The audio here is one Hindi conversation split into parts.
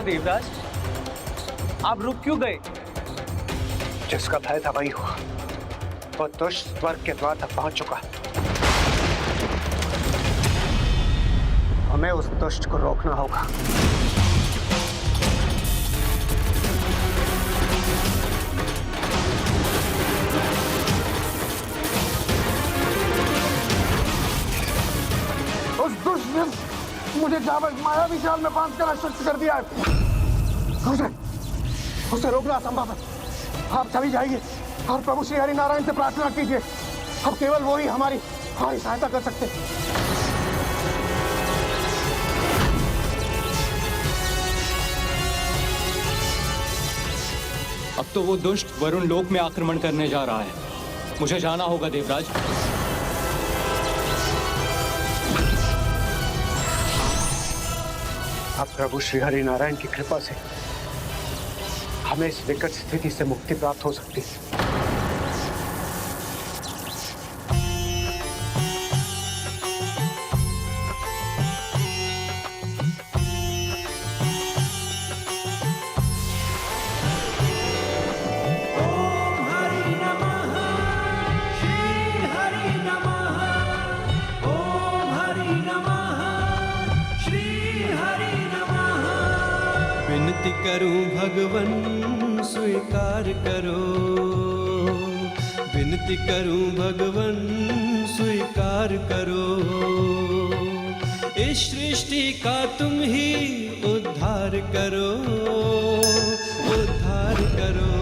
देवराज, आप रुक क्यों गए? जिसका भय था वही हुआ। वो दुष्ट स्वर्ग के द्वार तक पहुंच चुका। हमें उस दुष्ट को रोकना होगा। उस दुष्ट ने मुझे जावक मायावी जाल में बांधकर अशक्त कर दिया है। उसे रोकना असंभव है। आप चली जाइए और प्रभु श्री हरि नारायण से प्रार्थना कीजिए। अब केवल वो ही हमारी सहायता कर सकते हैं। अब तो वो दुष्ट वरुण लोक में आक्रमण करने जा रहा है। मुझे जाना होगा देवराज। अब प्रभु श्री हरि नारायण की कृपा से हमें इस विकट स्थिति से मुक्ति प्राप्त हो सकती है। विनती करूं भगवन स्वीकार करो, विनती करूं भगवन स्वीकार करो। इस सृष्टि का तुम ही उद्धार करो, उद्धार करो।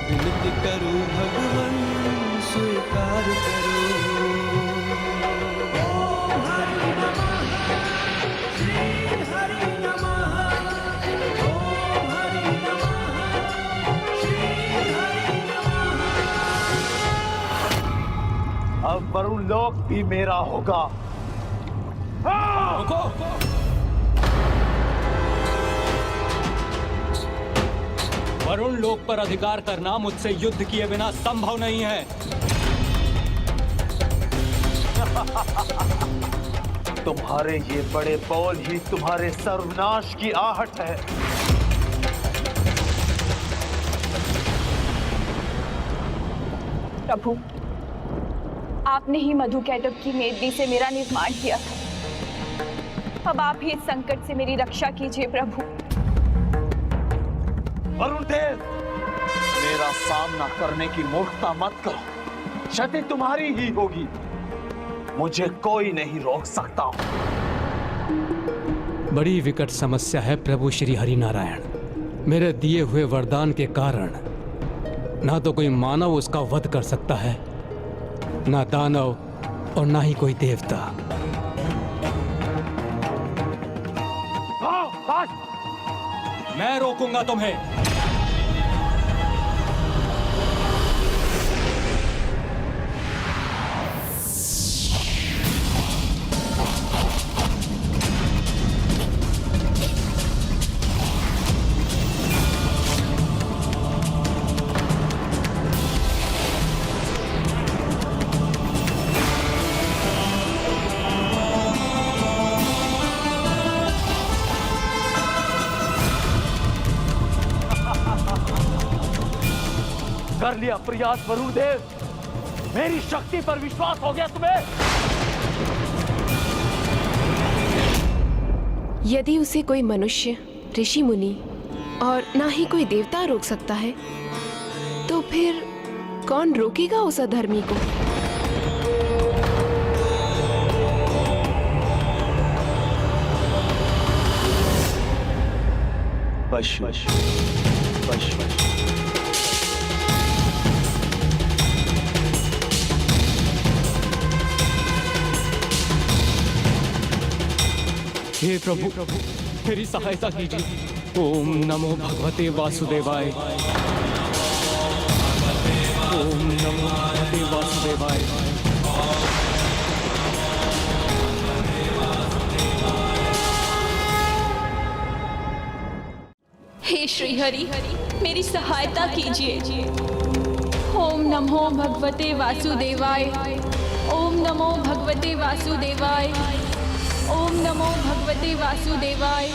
विनती करूं भगवन स्वीकार करो। अब वरुण लोक भी मेरा होगा। वरुण लोक पर अधिकार करना मुझसे युद्ध किए बिना संभव नहीं है। तुम्हारे ये बड़े बोल ही तुम्हारे सर्वनाश की आहट है। प्रभु, आपने ही मधुकैटभ की मेदनी से मेरा निर्माण किया था। अब आप ही इस संकट से मेरी रक्षा कीजिए प्रभु। वरुण देव, मेरा सामना करने की मूर्खता मत करो। क्षति तुम्हारी ही होगी। मुझे कोई नहीं रोक सकता। बड़ी विकट समस्या है प्रभु श्री हरि नारायण। मेरे दिए हुए वरदान के कारण ना तो कोई मानव उसका वध कर सकता है, ना दानव और ना ही कोई देवता। मैं रोकूंगा तुम्हें। कर लिया प्रयास वरुण देव। मेरी शक्ति पर विश्वास हो गया तुम्हें? यदि उसे कोई मनुष्य, ऋषि मुनि और ना ही कोई देवता रोक सकता है, तो फिर कौन रोकेगा उस अधर्मी को? पशु पशु। हे प्रभु, मेरी सहायता कीजिए। ओम नमो भगवते वासुदेवाय। ओम नमो भगवते वासुदेवाय। हे श्री हरि, मेरी सहायता कीजिए। ओम नमो भगवते वासुदेवाय। ओम नमो भगवते वासुदेवाय। ओम नमो भगवते वासुदेवाय।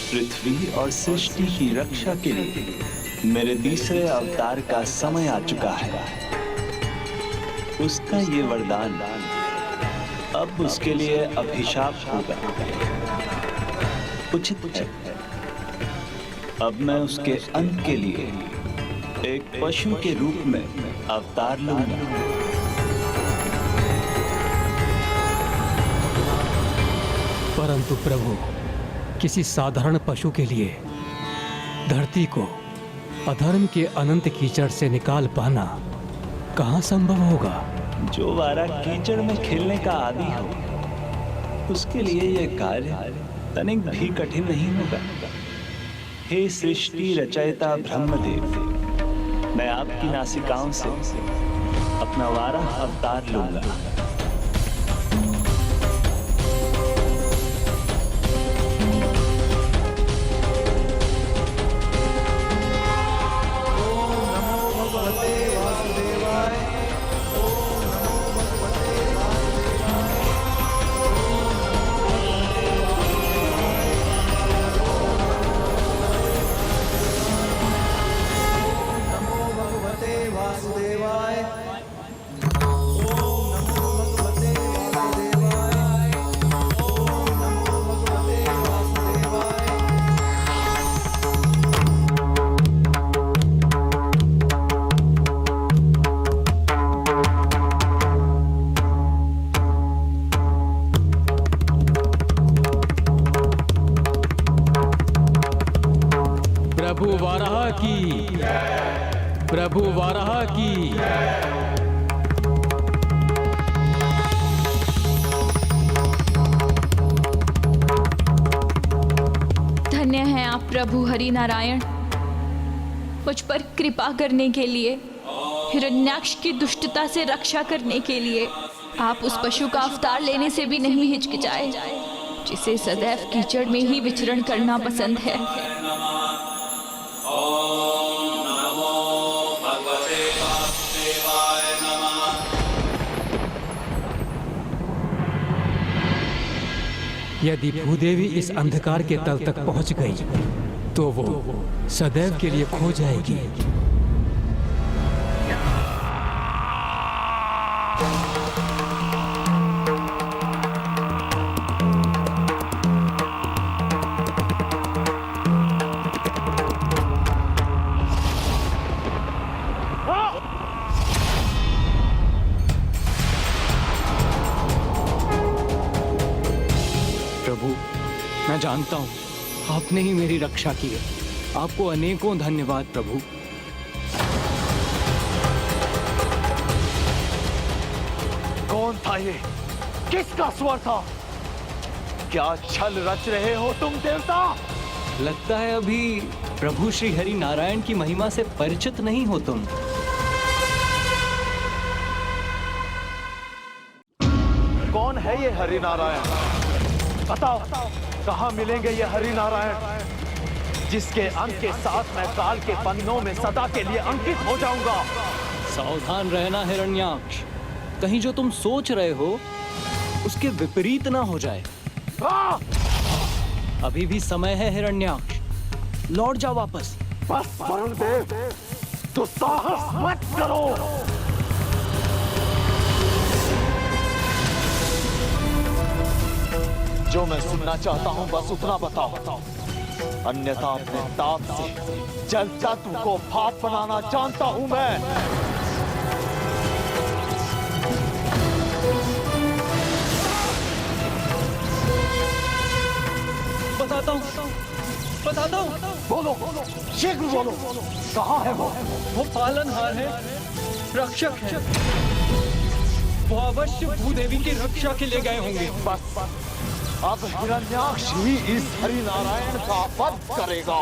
पृथ्वी और सृष्टि की रक्षा के लिए मेरे तीसरे अवतार का समय आ चुका है। उसका ये वरदान अब उसके लिए अभिशाप होगा। उचित है, अब मैं उसके अंत के लिए एक पशु के रूप में अवतार लूंगा। परंतु प्रभु, किसी साधारण पशु के लिए धरती को अधर्म के अनंत कीचड़ से निकाल पाना कहाँ संभव होगा? जो वारा कीचड़ में खेलने का आदी हो, उसके लिए यह कार्य तनिक भी कठिन नहीं होगा। हे सृष्टि रचयिता ब्रह्मदेव, मैं आपकी नासिकाओं से अपना वारा अवतार लूंगा। प्रभु वाराह की, प्रभु वाराह की। धन्य हैं आप प्रभु हरि नारायण, मुझ पर कृपा करने के लिए, हिरण्याक्ष की दुष्टता से रक्षा करने के लिए। आप उस पशु का अवतार लेने से भी नहीं हिचकिचाए, जिसे सदैव कीचड़ में ही विचरण करना पसंद है। यदि भूदेवी इस अंधकार के तल तक पहुंच गई तो वो सदैव के लिए खो जाएगी। प्रभु, मैं जानता हूँ आपने ही मेरी रक्षा की है। आपको अनेकों धन्यवाद प्रभु। कौन था ये? किसका स्वर था? क्या छल रच रहे हो तुम देवता? लगता है अभी प्रभु श्री हरि नारायण की महिमा से परिचित नहीं हो तुम। कौन है ये हरि नारायण? बताओ, कहाँ मिलेंगे ये हरि नारायण, जिसके अंत के साथ मैं काल के पन्नों में सदा के लिए अंकित हो जाऊंगा। सावधान रहना हिरण्याक्ष, कहीं जो तुम सोच रहे हो उसके विपरीत ना हो जाए। अभी भी समय है हिरण्याक्ष, लौट जाओ वापस। बस वरुण देव, तो साहस मत करो। जो मैं सुनना चाहता हूं बस उतना बताओ, अन्यथा अपने ताप से जल तत्व को भाप बनाना जानता हूं मैं। बताता हूँ। बोलो, शीघ्र बोलो, कहाँ है वो पालनहार है, रक्षक है। वो अवश्य भूदेवी की रक्षा के लिए गए होंगे। बस अब हिरण्याक्ष ही इस हरि नारायण का वध करेगा।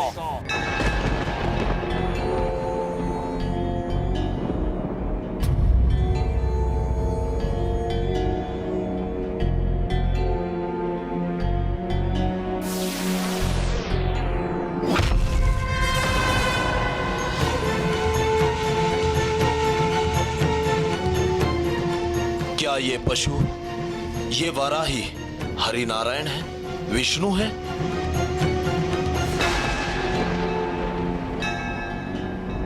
क्या ये पशु, ये वाराही हरि नारायण है, विष्णु है?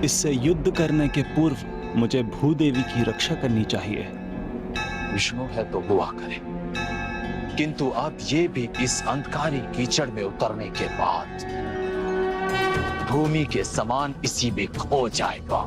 इससे युद्ध करने के पूर्व मुझे भूदेवी की रक्षा करनी चाहिए। विष्णु है तो हुआ करे, किंतु अब ये भी इस अंधकारी कीचड़ में उतरने के बाद भूमि के समान इसी में खो जाएगा।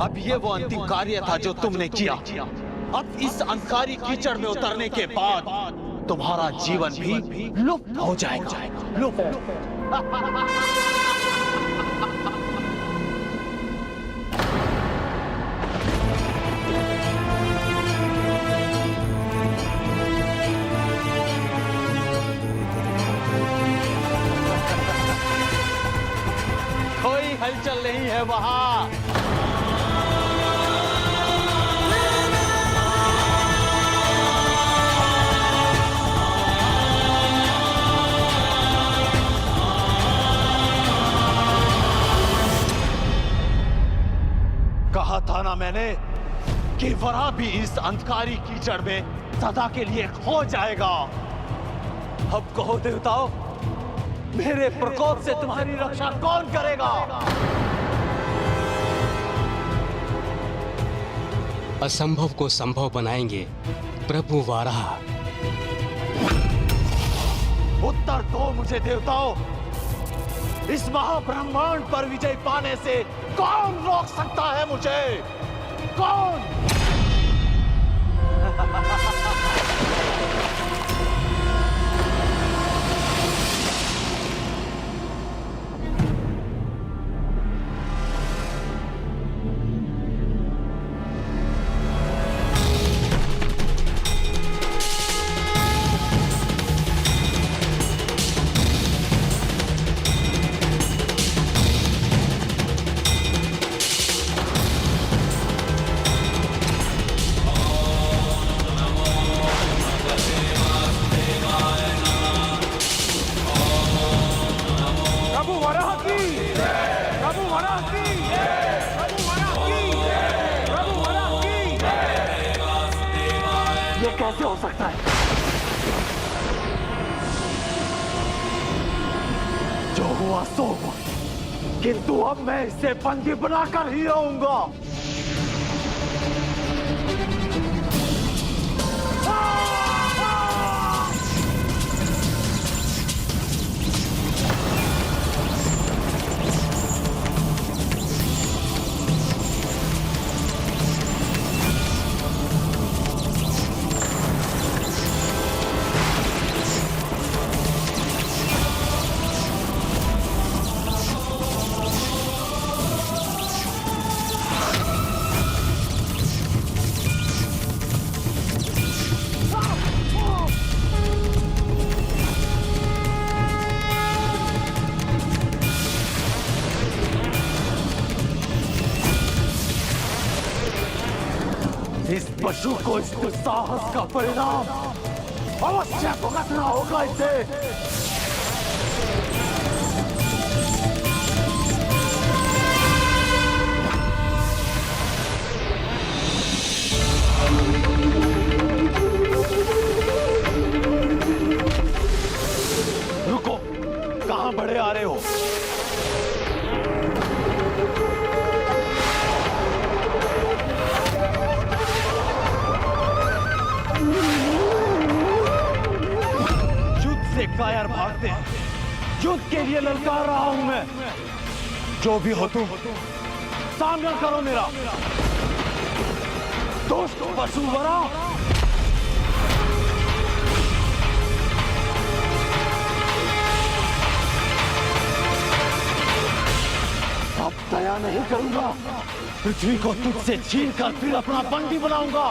अब ये वो अंतिम कार्य था जो तुमने किया। अब इस अंधकारी कीचड़ में उतरने के बाद तुम्हारा जीवन भी लुप्त हो जाएगा। लुप्त। कोई हलचल नहीं है वहां। कहा था ना मैंने कि वराह भी इस अंधकारी कीचड़ में सदा के लिए खो जाएगा। अब कहो देवताओं, मेरे प्रकोप से तुम्हारी रक्षा कौन करेगा? असंभव को संभव बनाएंगे प्रभु वाराह। उत्तर दो मुझे देवताओं, इस महाब्रह्मांड पर विजय पाने से कौन रोक सकता है मुझे? कौन? कैसे हो सकता है? जो हुआ सो हुआ, किंतु अब मैं इसे बंदी बनाकर ही रहूंगा। इस पशु को इस दुस्साहस का परिणाम अवश्य भुगतना होगा इसे। रुको, कहां बढ़े आ रहे हो? कायर भागते हैं, युद्ध के लिए ललकार रहा हूं मैं। जो भी हो तुम, सामना करो मेरा। दुष्ट पशु वराह, अब दया नहीं करूंगा। पृथ्वी को तुझसे छीन कर फिर अपना बंदी बनाऊंगा।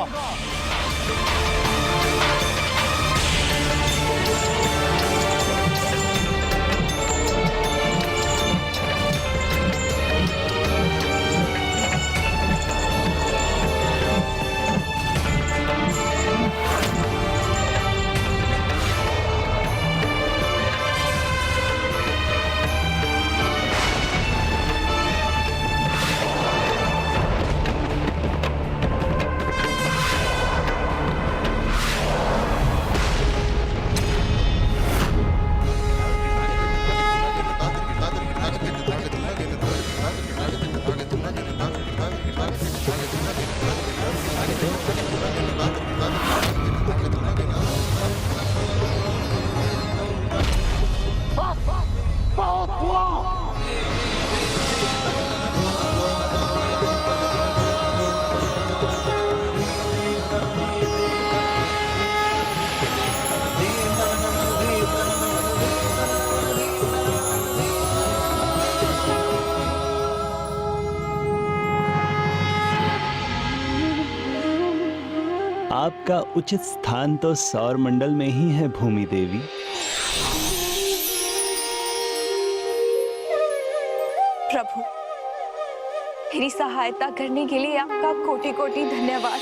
आपका उचित स्थान तो सौर मंडल में ही है भूमि देवी। प्रभु, मेरी सहायता करने के लिए आपका कोटि कोटि धन्यवाद।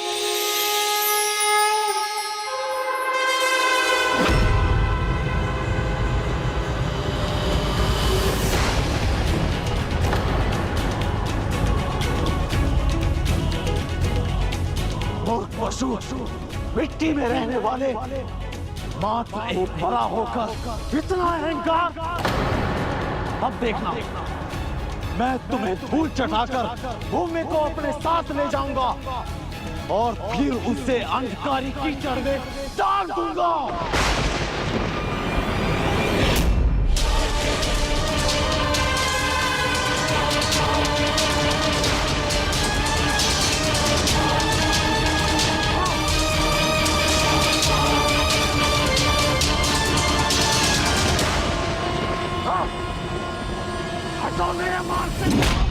पशु मिट्टी में रहने वाले मात्र एक बड़ा होकर इतना अहंकार। अब देखना, मैं तुम्हें धूल चटाकर भूमि को अपने साथ ले जाऊंगा और फिर उसे अंधकारी कीचड़ में डाल दूंगा। हटो मेरे मार्ग से।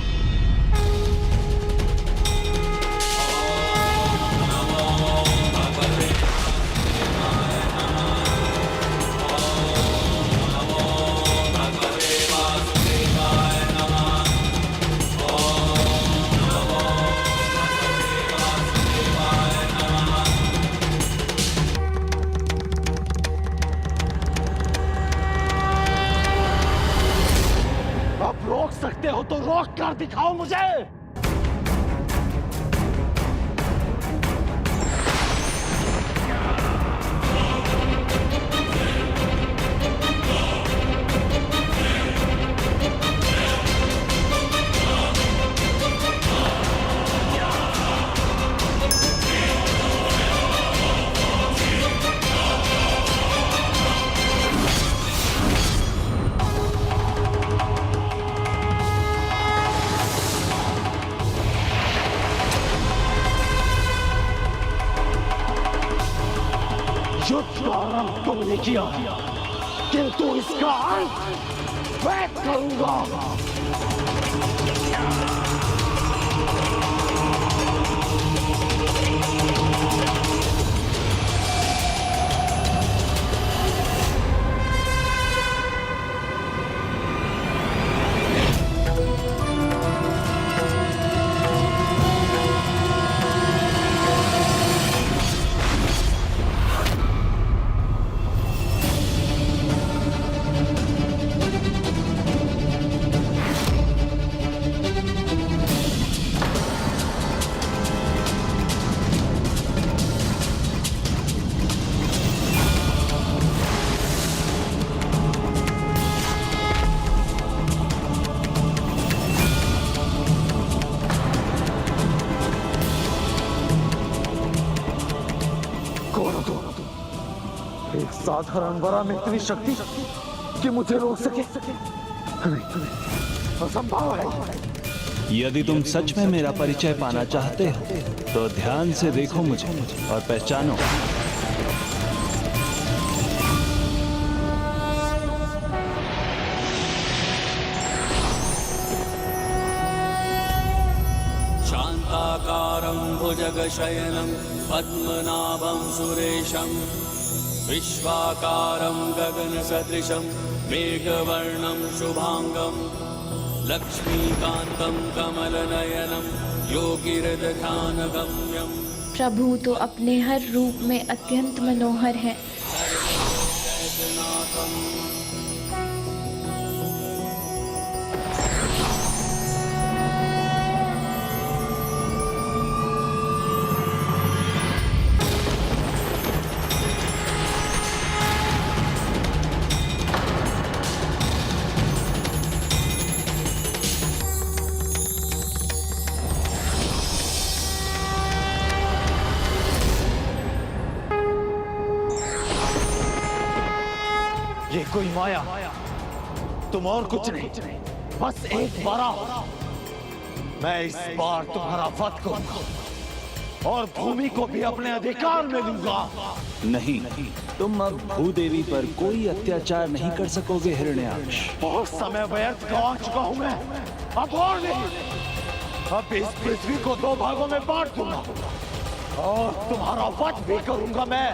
रोक सकते हो तो रोक कर दिखाओ मुझे। युद्ध का आरंभ तुमने किया, किंतु इसका अंत मैं करूंगा। एक साधारण वरा में इतनी शक्ति कि मुझे रोक सके? नहीं, असंभव है। यदि तुम सच में मेरा परिचय पाना चाहते हो तो ध्यान से देखो मुझे और पहचानो। शांताकारं भुजगशयनं पद्मनाभं सुरेशं विश्वाकारं गगनसदृशं मेघवर्णं शुभांगं लक्ष्मीकान्तं कमलनयनं योगिहृदध्यानगम्यं। प्रभु तो अपने हर रूप में अत्यंत मनोहर है। ये कोई माया, तुम और कुछ नहीं, बस एक बारा हो। मैं इस बार तुम्हारा वध करूंगा और भूमि को भी अपने अधिकार में लूंगा। नहीं, तुम अब भूदेवी पर कोई अत्याचार नहीं कर सकोगे हिरण्याक्ष। बहुत समय व्यर्थ गंवा चुका हूं मैं, अब और नहीं। अब इस पृथ्वी को दो भागों में बांट दूंगा और तुम्हारा वध भी करूंगा मैं।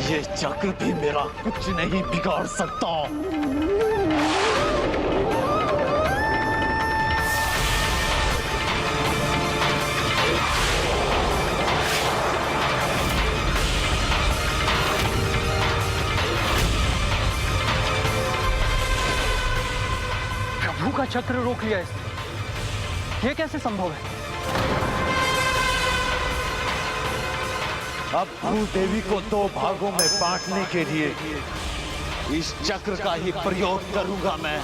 ये चक्र भी मेरा कुछ नहीं बिगाड़ सकता। प्रभु का चक्र रोक लिया इसने, ये कैसे संभव है? अब भूदेवी को 2 भागों में बांटने के लिए इस चक्र का ही प्रयोग करूंगा मैं।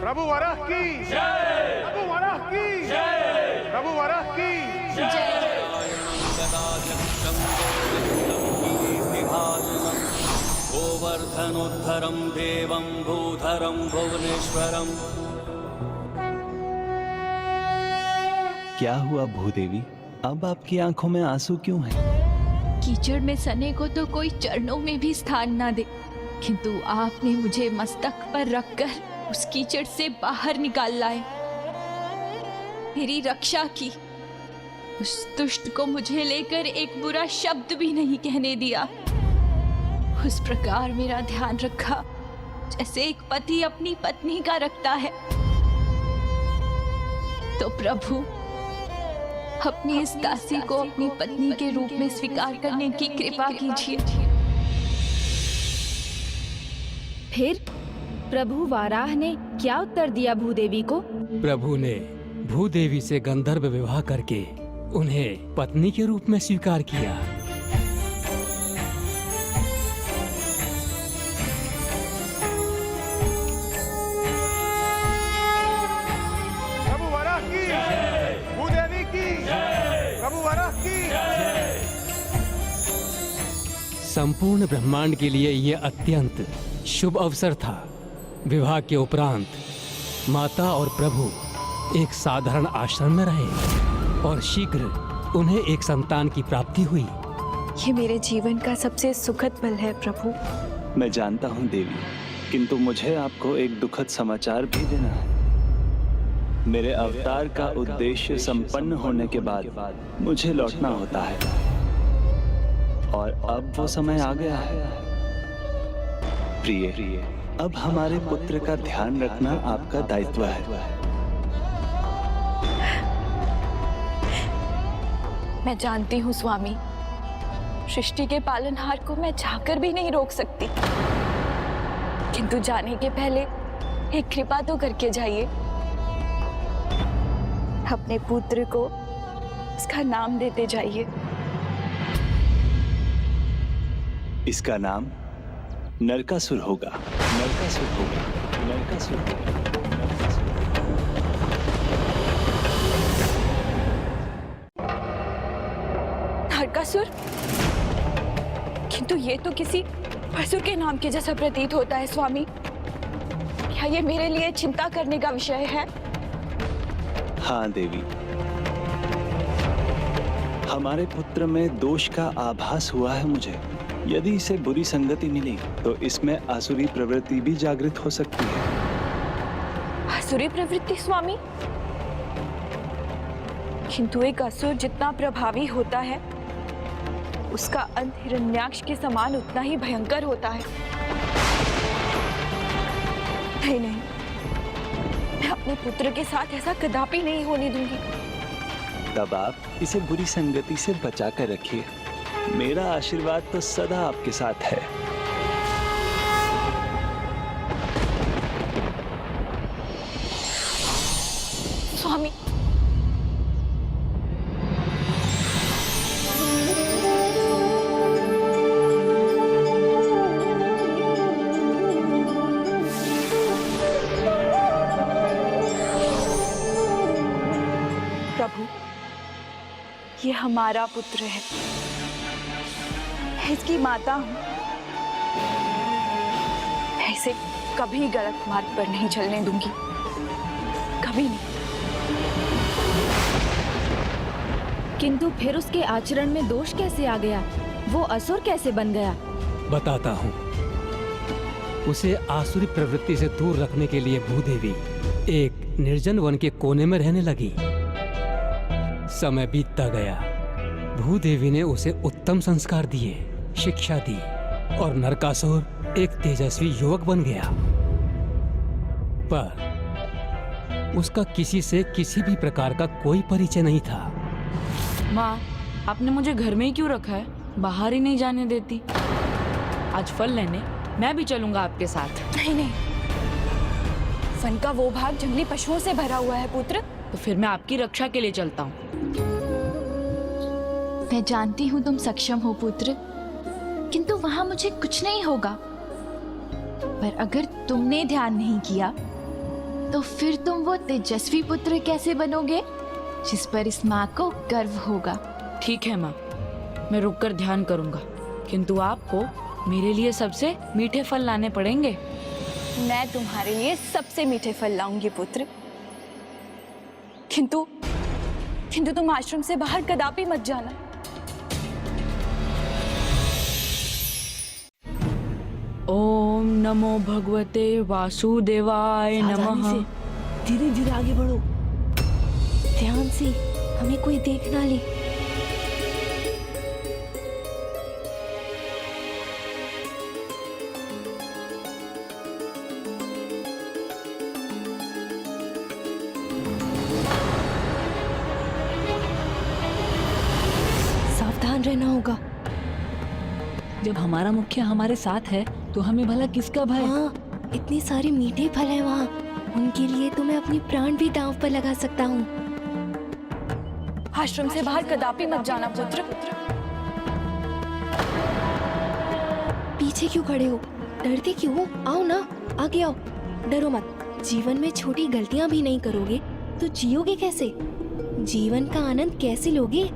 प्रभु वराह की जय, प्रभु वराह की जय, प्रभु वराह की गोवर्धनोद्धरं देवं भूधरं भुवनेश्वरम्। क्या हुआ भूदेवी, अब आपकी आंखों में आंसू क्यों हैं? कीचड़ में सने को तो कोई चरणों में भी स्थान ना दे, किंतु आपने मुझे मस्तक पर रखकर उस कीचड़ से बाहर निकाल लाए, मेरी रक्षा की। उस दुष्ट को मुझे लेकर एक बुरा शब्द भी नहीं कहने दिया। उस प्रकार मेरा ध्यान रखा जैसे एक पति अपनी पत्नी का रखता है। तो प्रभु, अपनी इस दासी को अपनी पत्नी के रूप में स्वीकार करने की कृपा कीजिए। फिर प्रभु वाराह ने क्या उत्तर दिया भूदेवी को? प्रभु ने भूदेवी से गंधर्व विवाह करके उन्हें पत्नी के रूप में स्वीकार किया। प्रभु वराह की जय, भूदेवी की जय, प्रभु वराह की जय। संपूर्ण ब्रह्मांड के लिए यह अत्यंत शुभ अवसर था। विवाह के उपरांत माता और प्रभु एक साधारण आश्रम में रहे और शीघ्र उन्हें एक संतान की प्राप्ति हुई। ये मेरे जीवन का सबसे सुखद पल है प्रभु। मैं जानता हूँ देवी, किंतु मुझे आपको एक दुखद समाचार भी देना है। मेरे अवतार का उद्देश्य संपन्न होने के बाद मुझे लौटना होता है और अब वो समय आ गया है। प्रिय, अब हमारे पुत्र का ध्यान रखना आपका दायित्व है। मैं जानती हूँ स्वामी, सृष्टि के पालनहार को मैं चाहकर भी नहीं रोक सकती, किंतु जाने के पहले एक कृपा तो करके जाइए। अपने पुत्र को उसका नाम देते जाइए। इसका नाम नरकासुर होगा। नरकासुर होगा। नरकासुर होगा। नरकासुर? किंतु ये तो किसी असुर के नाम के जैसा प्रतीत होता है स्वामी। क्या ये मेरे लिए चिंता करने का विषय है? हाँ देवी, हमारे पुत्र में दोष का आभास हुआ है मुझे। यदि इसे बुरी संगति मिली तो इसमें आसुरी प्रवृत्ति भी जागृत हो सकती है। आसुरी प्रवृत्ति स्वामी? किंतु एक असुर जितना प्रभावी होता है उसका अंत हिरण्याक्ष के समान उतना ही भयंकर होता है। नहीं, मैं अपने पुत्र के साथ ऐसा कदापि नहीं होने दूंगी। तब आप इसे बुरी संगति से बचा कर रखिए। मेरा आशीर्वाद तो सदा आपके साथ है। स्वामी, प्रभु, ये हमारा पुत्र है, मैं इसकी माता हूं। मैं इसे कभी गलत मार्ग पर नहीं चलने दूंगी, कभी नहीं। किंतु फिर उसके आचरण में दोष कैसे आ गया? वो असुर कैसे बन गया? बताता हूँ। उसे आसुरी प्रवृत्ति से दूर रखने के लिए भूदेवी एक निर्जन वन के कोने में रहने लगी। समय बीतता गया, भूदेवी ने उसे उत्तम संस्कार दिए, शिक्षा दी और नरकासुर एक तेजस्वी युवक बन गया। पर उसका किसी से किसी भी प्रकार का कोई परिचय नहीं था। माँ, आपने मुझे घर में ही क्यों रखा है? बाहर ही नहीं जाने देती। आज फल लेने मैं भी चलूंगा आपके साथ। नहीं, वन का वो भाग जंगली पशुओं से भरा हुआ है पुत्र। तो फिर मैं आपकी रक्षा के लिए चलता हूँ। मैं जानती हूँ तुम सक्षम हो पुत्र, किंतु वहां मुझे कुछ नहीं होगा। पर अगर तुमने ध्यान नहीं किया तो फिर तुम वो तेजस्वी पुत्र कैसे बनोगे जिस पर इस माँ को गर्व होगा। ठीक है माँ, मैं रुककर ध्यान करूंगा, किंतु आपको मेरे लिए सबसे मीठे फल लाने पड़ेंगे। मैं तुम्हारे लिए सबसे मीठे फल लाऊंगी पुत्र, किंतु तुम आश्रम से बाहर कदापि मत जाना। ओम नमो भगवते वासुदेवाय नमः। धीरे धीरे आगे बढ़ो, ध्यान से, हमें कोई देख ना ले। सावधान रहना होगा। जब हमारा मुखिया हमारे साथ है तो हमें भला किसका भय? हाँ, इतने सारे मीठे फल हैं वहाँ, उनके लिए तो मैं अपनी प्राण भी दांव पर लगा सकता हूँ। आश्रम से बाहर कदापि मत जाना पुत्र। पीछे क्यों खड़े हो? डरते क्यों हो? आओ ना, आगे आओ, डरो मत। जीवन में छोटी गलतियाँ भी नहीं करोगे तो जियोगे कैसे? जीवन का आनंद कैसे लोगे?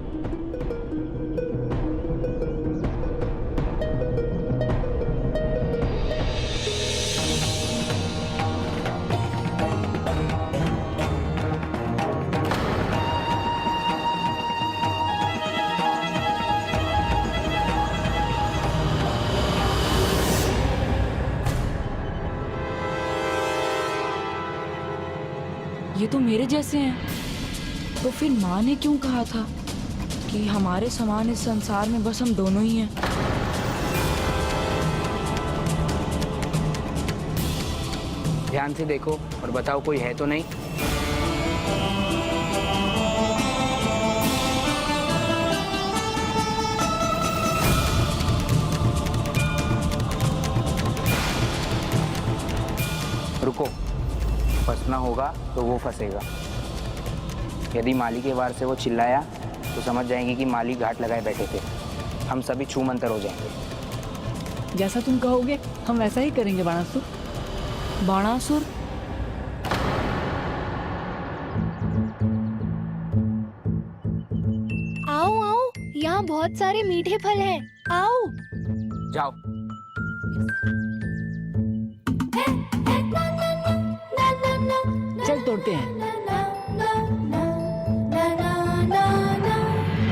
ये तो मेरे जैसे हैं। तो फिर माँ ने क्यों कहा था कि हमारे समान इस संसार में बस हम दोनों ही हैं? ध्यान से देखो और बताओ कोई है तो नहीं। रुको, फंसना होगा तो वो फंसेगा। यदि माली के वार से वो चिल्लाया तो समझ जाएंगे कि माली घाट लगाए बैठे थे। हम सभी छूमंतर हो जाएंगे। जैसा तुम कहोगे हम वैसा ही करेंगे बाणासुर। बाणासुर? आओ आओ, यहाँ बहुत सारे मीठे फल हैं, आओ। जाओ। चल तोड़ते हैं।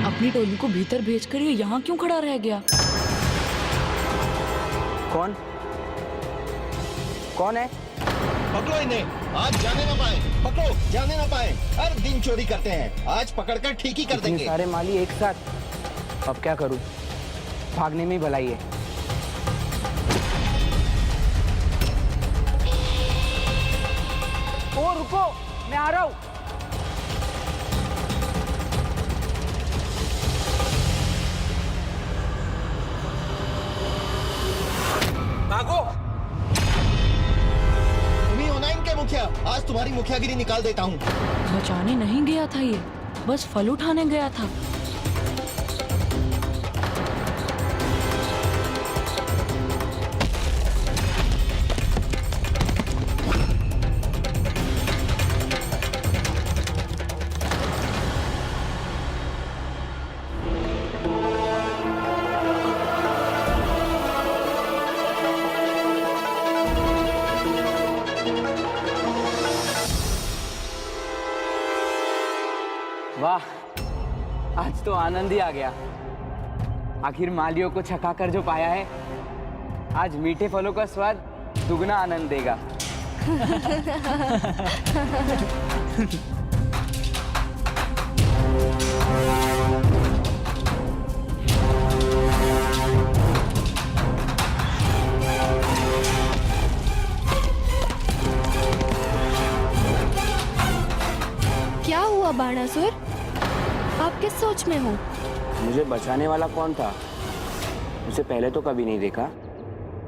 अपनी टोली को भीतर भेजकर ये यहाँ क्यों खड़ा रह गया? कौन कौन है? पकड़ो इन्हें, आज जाने ना पाए। पकड़ो, जाने ना पाए। हर दिन चोरी करते हैं, आज पकड़कर ठीक ही कर इतने देंगे। सारे माली एक साथ, अब क्या करूं? भागने में ही भलाई है। ओ रुको, मैं आ रहा हूं। भागो। तुम्ही हो ना इनके मुखिया, आज तुम्हारी मुखियागिरी निकाल देता हूँ। बचाने नहीं गया था ये, बस फल उठाने गया था। वाह, आज तो आनंद ही आ गया। आखिर मालियों को छका कर जो पाया है, आज मीठे फलों का स्वाद दुगना आनंद देगा। क्या हुआ बाणासुर? आप किस सोच में हो? मुझे बचाने वाला कौन था? उसे पहले तो कभी नहीं देखा।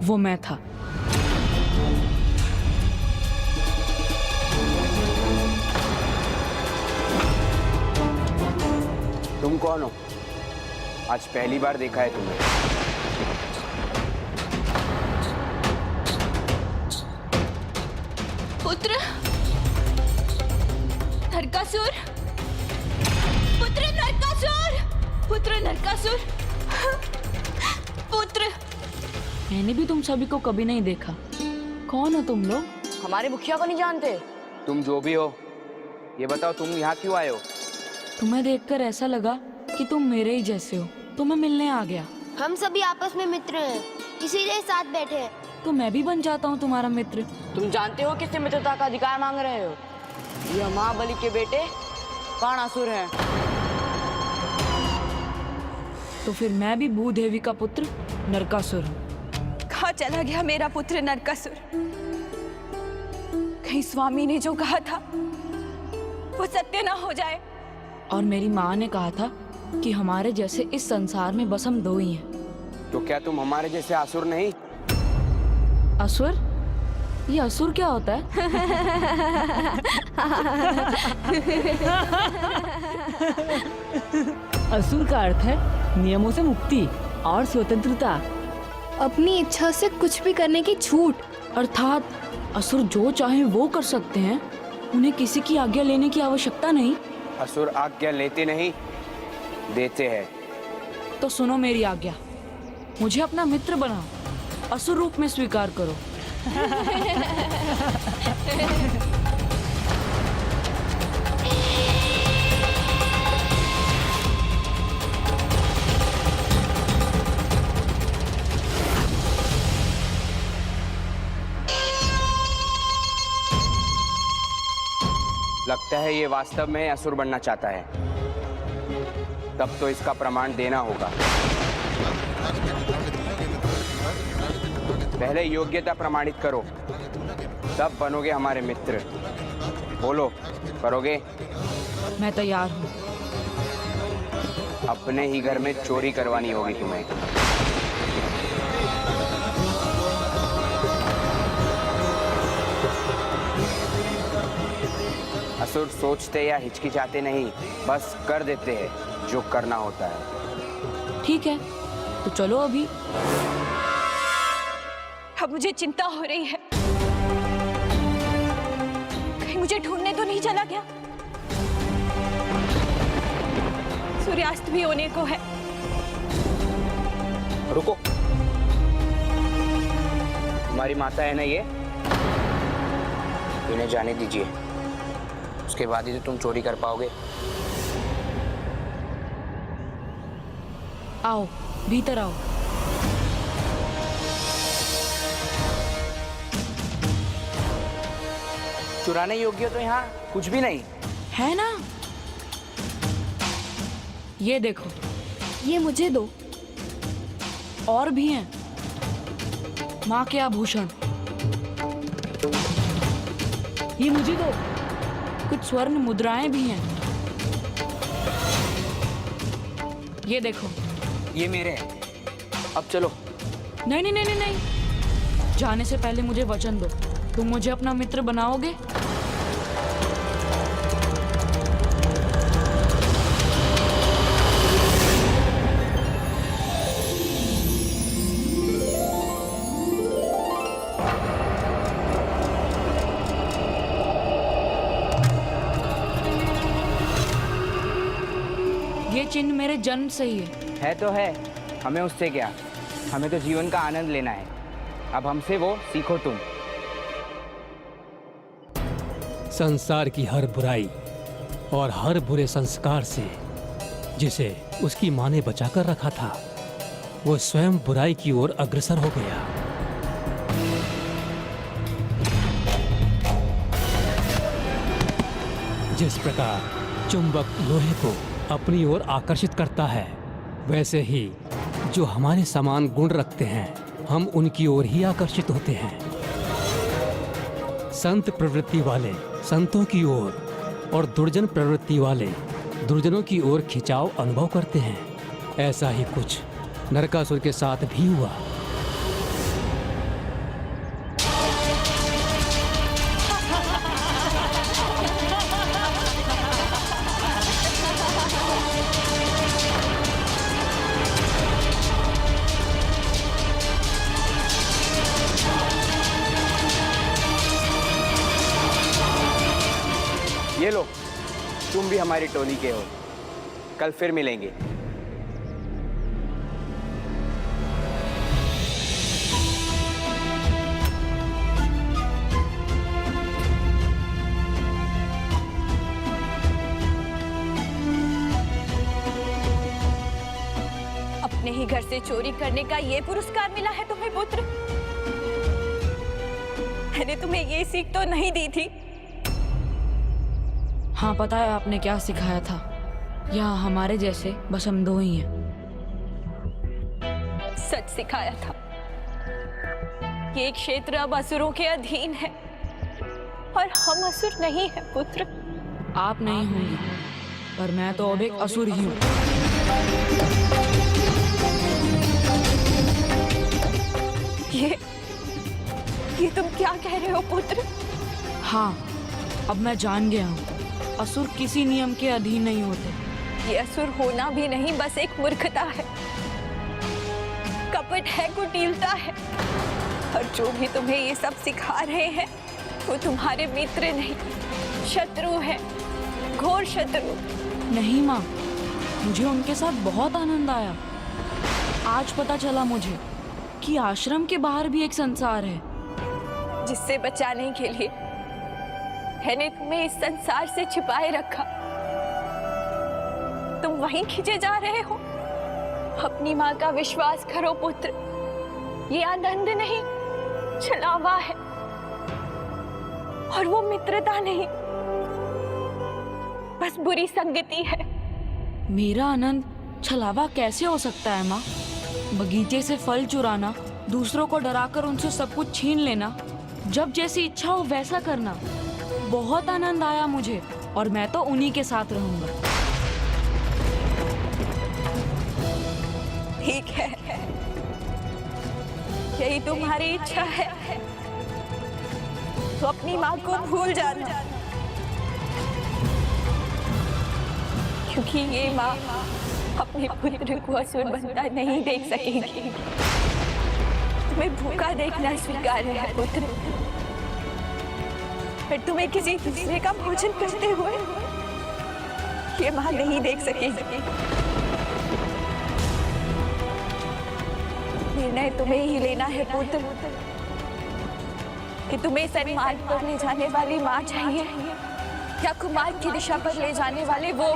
वो मैं था। तुम कौन हो? आज पहली बार देखा है तुम्हें। पुत्र नरकासुर, पुत्र नरकासुर, पुत्र नरकासुर, पुत्र। मैंने भी तुम सभी को कभी नहीं देखा। कौन हो तुम लोग? हमारे मुखिया को नहीं जानते? तुम जो भी हो, ये बताओ तुम यहाँ क्यों आए हो? तुम्हें देखकर ऐसा लगा कि तुम मेरे ही जैसे हो, तो मैं मिलने आ गया। हम सभी आपस में मित्र हैं, इसीलिए साथ बैठे हैं। तो मैं भी बन जाता हूँ तुम्हारा मित्र। तुम जानते हो किससे मित्रता का अधिकार मांग रहे हो? यह महाबली के बेटे बाणासुर हैं। तो फिर मैं भी भूदेवी का पुत्र नरकासुर हूँ। कहाँ चला गया मेरा पुत्र नरकासुर? कहीं स्वामी ने जो कहा था वो सत्य ना हो जाए। और मेरी माँ ने कहा था कि हमारे जैसे इस संसार में बस हम दो ही हैं। तो क्या तुम हमारे जैसे असुर नहीं? असुर? ये असुर क्या होता है? असुर का अर्थ है नियमों से मुक्ति और स्वतंत्रता। अपनी इच्छा से कुछ भी करने की छूट। अर्थात असुर जो चाहे वो कर सकते हैं, उन्हें किसी की आज्ञा लेने की आवश्यकता नहीं। असुर आज्ञा लेते नहीं, देते हैं। तो सुनो मेरी आज्ञा, मुझे अपना मित्र बनाओ, असुर रूप में स्वीकार करो। लगता है ये वास्तव में असुर बनना चाहता है। तब तो इसका प्रमाण देना होगा। पहले योग्यता प्रमाणित करो, तब बनोगे हमारे मित्र। बोलो, करोगे? मैं तैयार हूँ। अपने ही घर में चोरी करवानी होगी तुम्हें। असुर सोचते या हिचकिचाते नहीं, बस कर देते हैं जो करना होता है। ठीक है, तो चलो अभी। अब मुझे चिंता हो रही है, कहीं मुझे ढूंढने तो नहीं चला गया। सूर्यास्त भी होने को है। रुको, हमारी माता है ना ये, इन्हें जाने दीजिए, उसके बाद ही तो तुम चोरी कर पाओगे। आओ, भीतर आओ। चुराने योग्य तो यहाँ कुछ भी नहीं है ना। ये देखो, ये मुझे दो। और भी हैं माँ के आभूषण। ये मुझे दो। कुछ स्वर्ण मुद्राएं भी हैं। ये देखो, ये मेरे हैं। अब चलो। नहीं नहीं नहीं नहीं नहीं, जाने से पहले मुझे वचन दो, तुम मुझे अपना मित्र बनाओगे? ये चिन्ह मेरे जन्म से ही है तो है, हमें उससे क्या, हमें तो जीवन का आनंद लेना है। अब हमसे वो सीखो तुम। संसार की हर बुराई और हर बुरे संस्कार से जिसे उसकी माँ ने बचाकर रखा था, वो स्वयं बुराई की ओर अग्रसर हो गया। जिस प्रकार चुंबक लोहे को अपनी ओर आकर्षित करता है, वैसे ही जो हमारे समान गुण रखते हैं, हम उनकी ओर ही आकर्षित होते हैं। संत प्रवृत्ति वाले संतों की ओर और दुर्जन प्रवृत्ति वाले दुर्जनों की ओर खिंचाव अनुभव करते हैं। ऐसा ही कुछ नरकासुर के साथ भी हुआ। ये लो, तुम भी हमारी टोली के हो। कल फिर मिलेंगे। अपने ही घर से चोरी करने का ये पुरस्कार मिला है तुम्हें पुत्र? मैंने तुम्हें ये सीख तो नहीं दी थी। हाँ, पता है आपने क्या सिखाया था। यहाँ हमारे जैसे बस हम दो ही हैं। सच सिखाया था। ये क्षेत्र अब असुरों के अधीन है और हम असुर नहीं है पुत्र। आप नहीं होंगी, पर मैं तो अब एक असुर ही हूँ। ये तुम क्या कह रहे हो पुत्र? हाँ, अब मैं जान गया हूँ, असुर किसी नियम के अधीन नहीं होते। ये असुर होना भी नहीं, बस एक मूर्खता है, कपट है, कुटिलता है। और जो भी तुम्हें ये सब सिखा रहे हैं, वो तुम्हारे मित्र नहीं, शत्रु है, घोर शत्रु। नहीं माँ, मुझे उनके साथ बहुत आनंद आया। आज पता चला मुझे कि आश्रम के बाहर भी एक संसार है, जिससे बचाने के लिए मैंने तुम्हें इस संसार से छिपाए रखा। तुम वहीं खींचे जा रहे हो। अपनी माँ का विश्वास करो पुत्र, ये आनंद नहीं, छलावा है, और वो मित्रता नहीं, बस बुरी संगति है। मेरा आनंद छलावा कैसे हो सकता है माँ? बगीचे से फल चुराना, दूसरों को डराकर उनसे सब कुछ छीन लेना, जब जैसी इच्छा हो वैसा करना, बहुत आनंद आया मुझे, और मैं तो उन्हीं के साथ रहूंगा। ठीक है, यही तुम्हारी इच्छा है तो अपनी माँ को भूल जाना, क्योंकि ये माँ अपने पुत्र को असुर बनता नहीं देख सकेगी। तुम्हें भूखा देखना स्वीकार्य है पुत्र, फिर तुम्हें किसी दूसरे का भोजन करते हुए ये माँ नहीं देख सकेगी। निर्णय तुम्हें ही लेना है पुत्र, कि तुम्हें सन्मार्ग पर ले जाने वाली माँ चाहिए या कुमार्ग की दिशा पर ले जाने वाले वो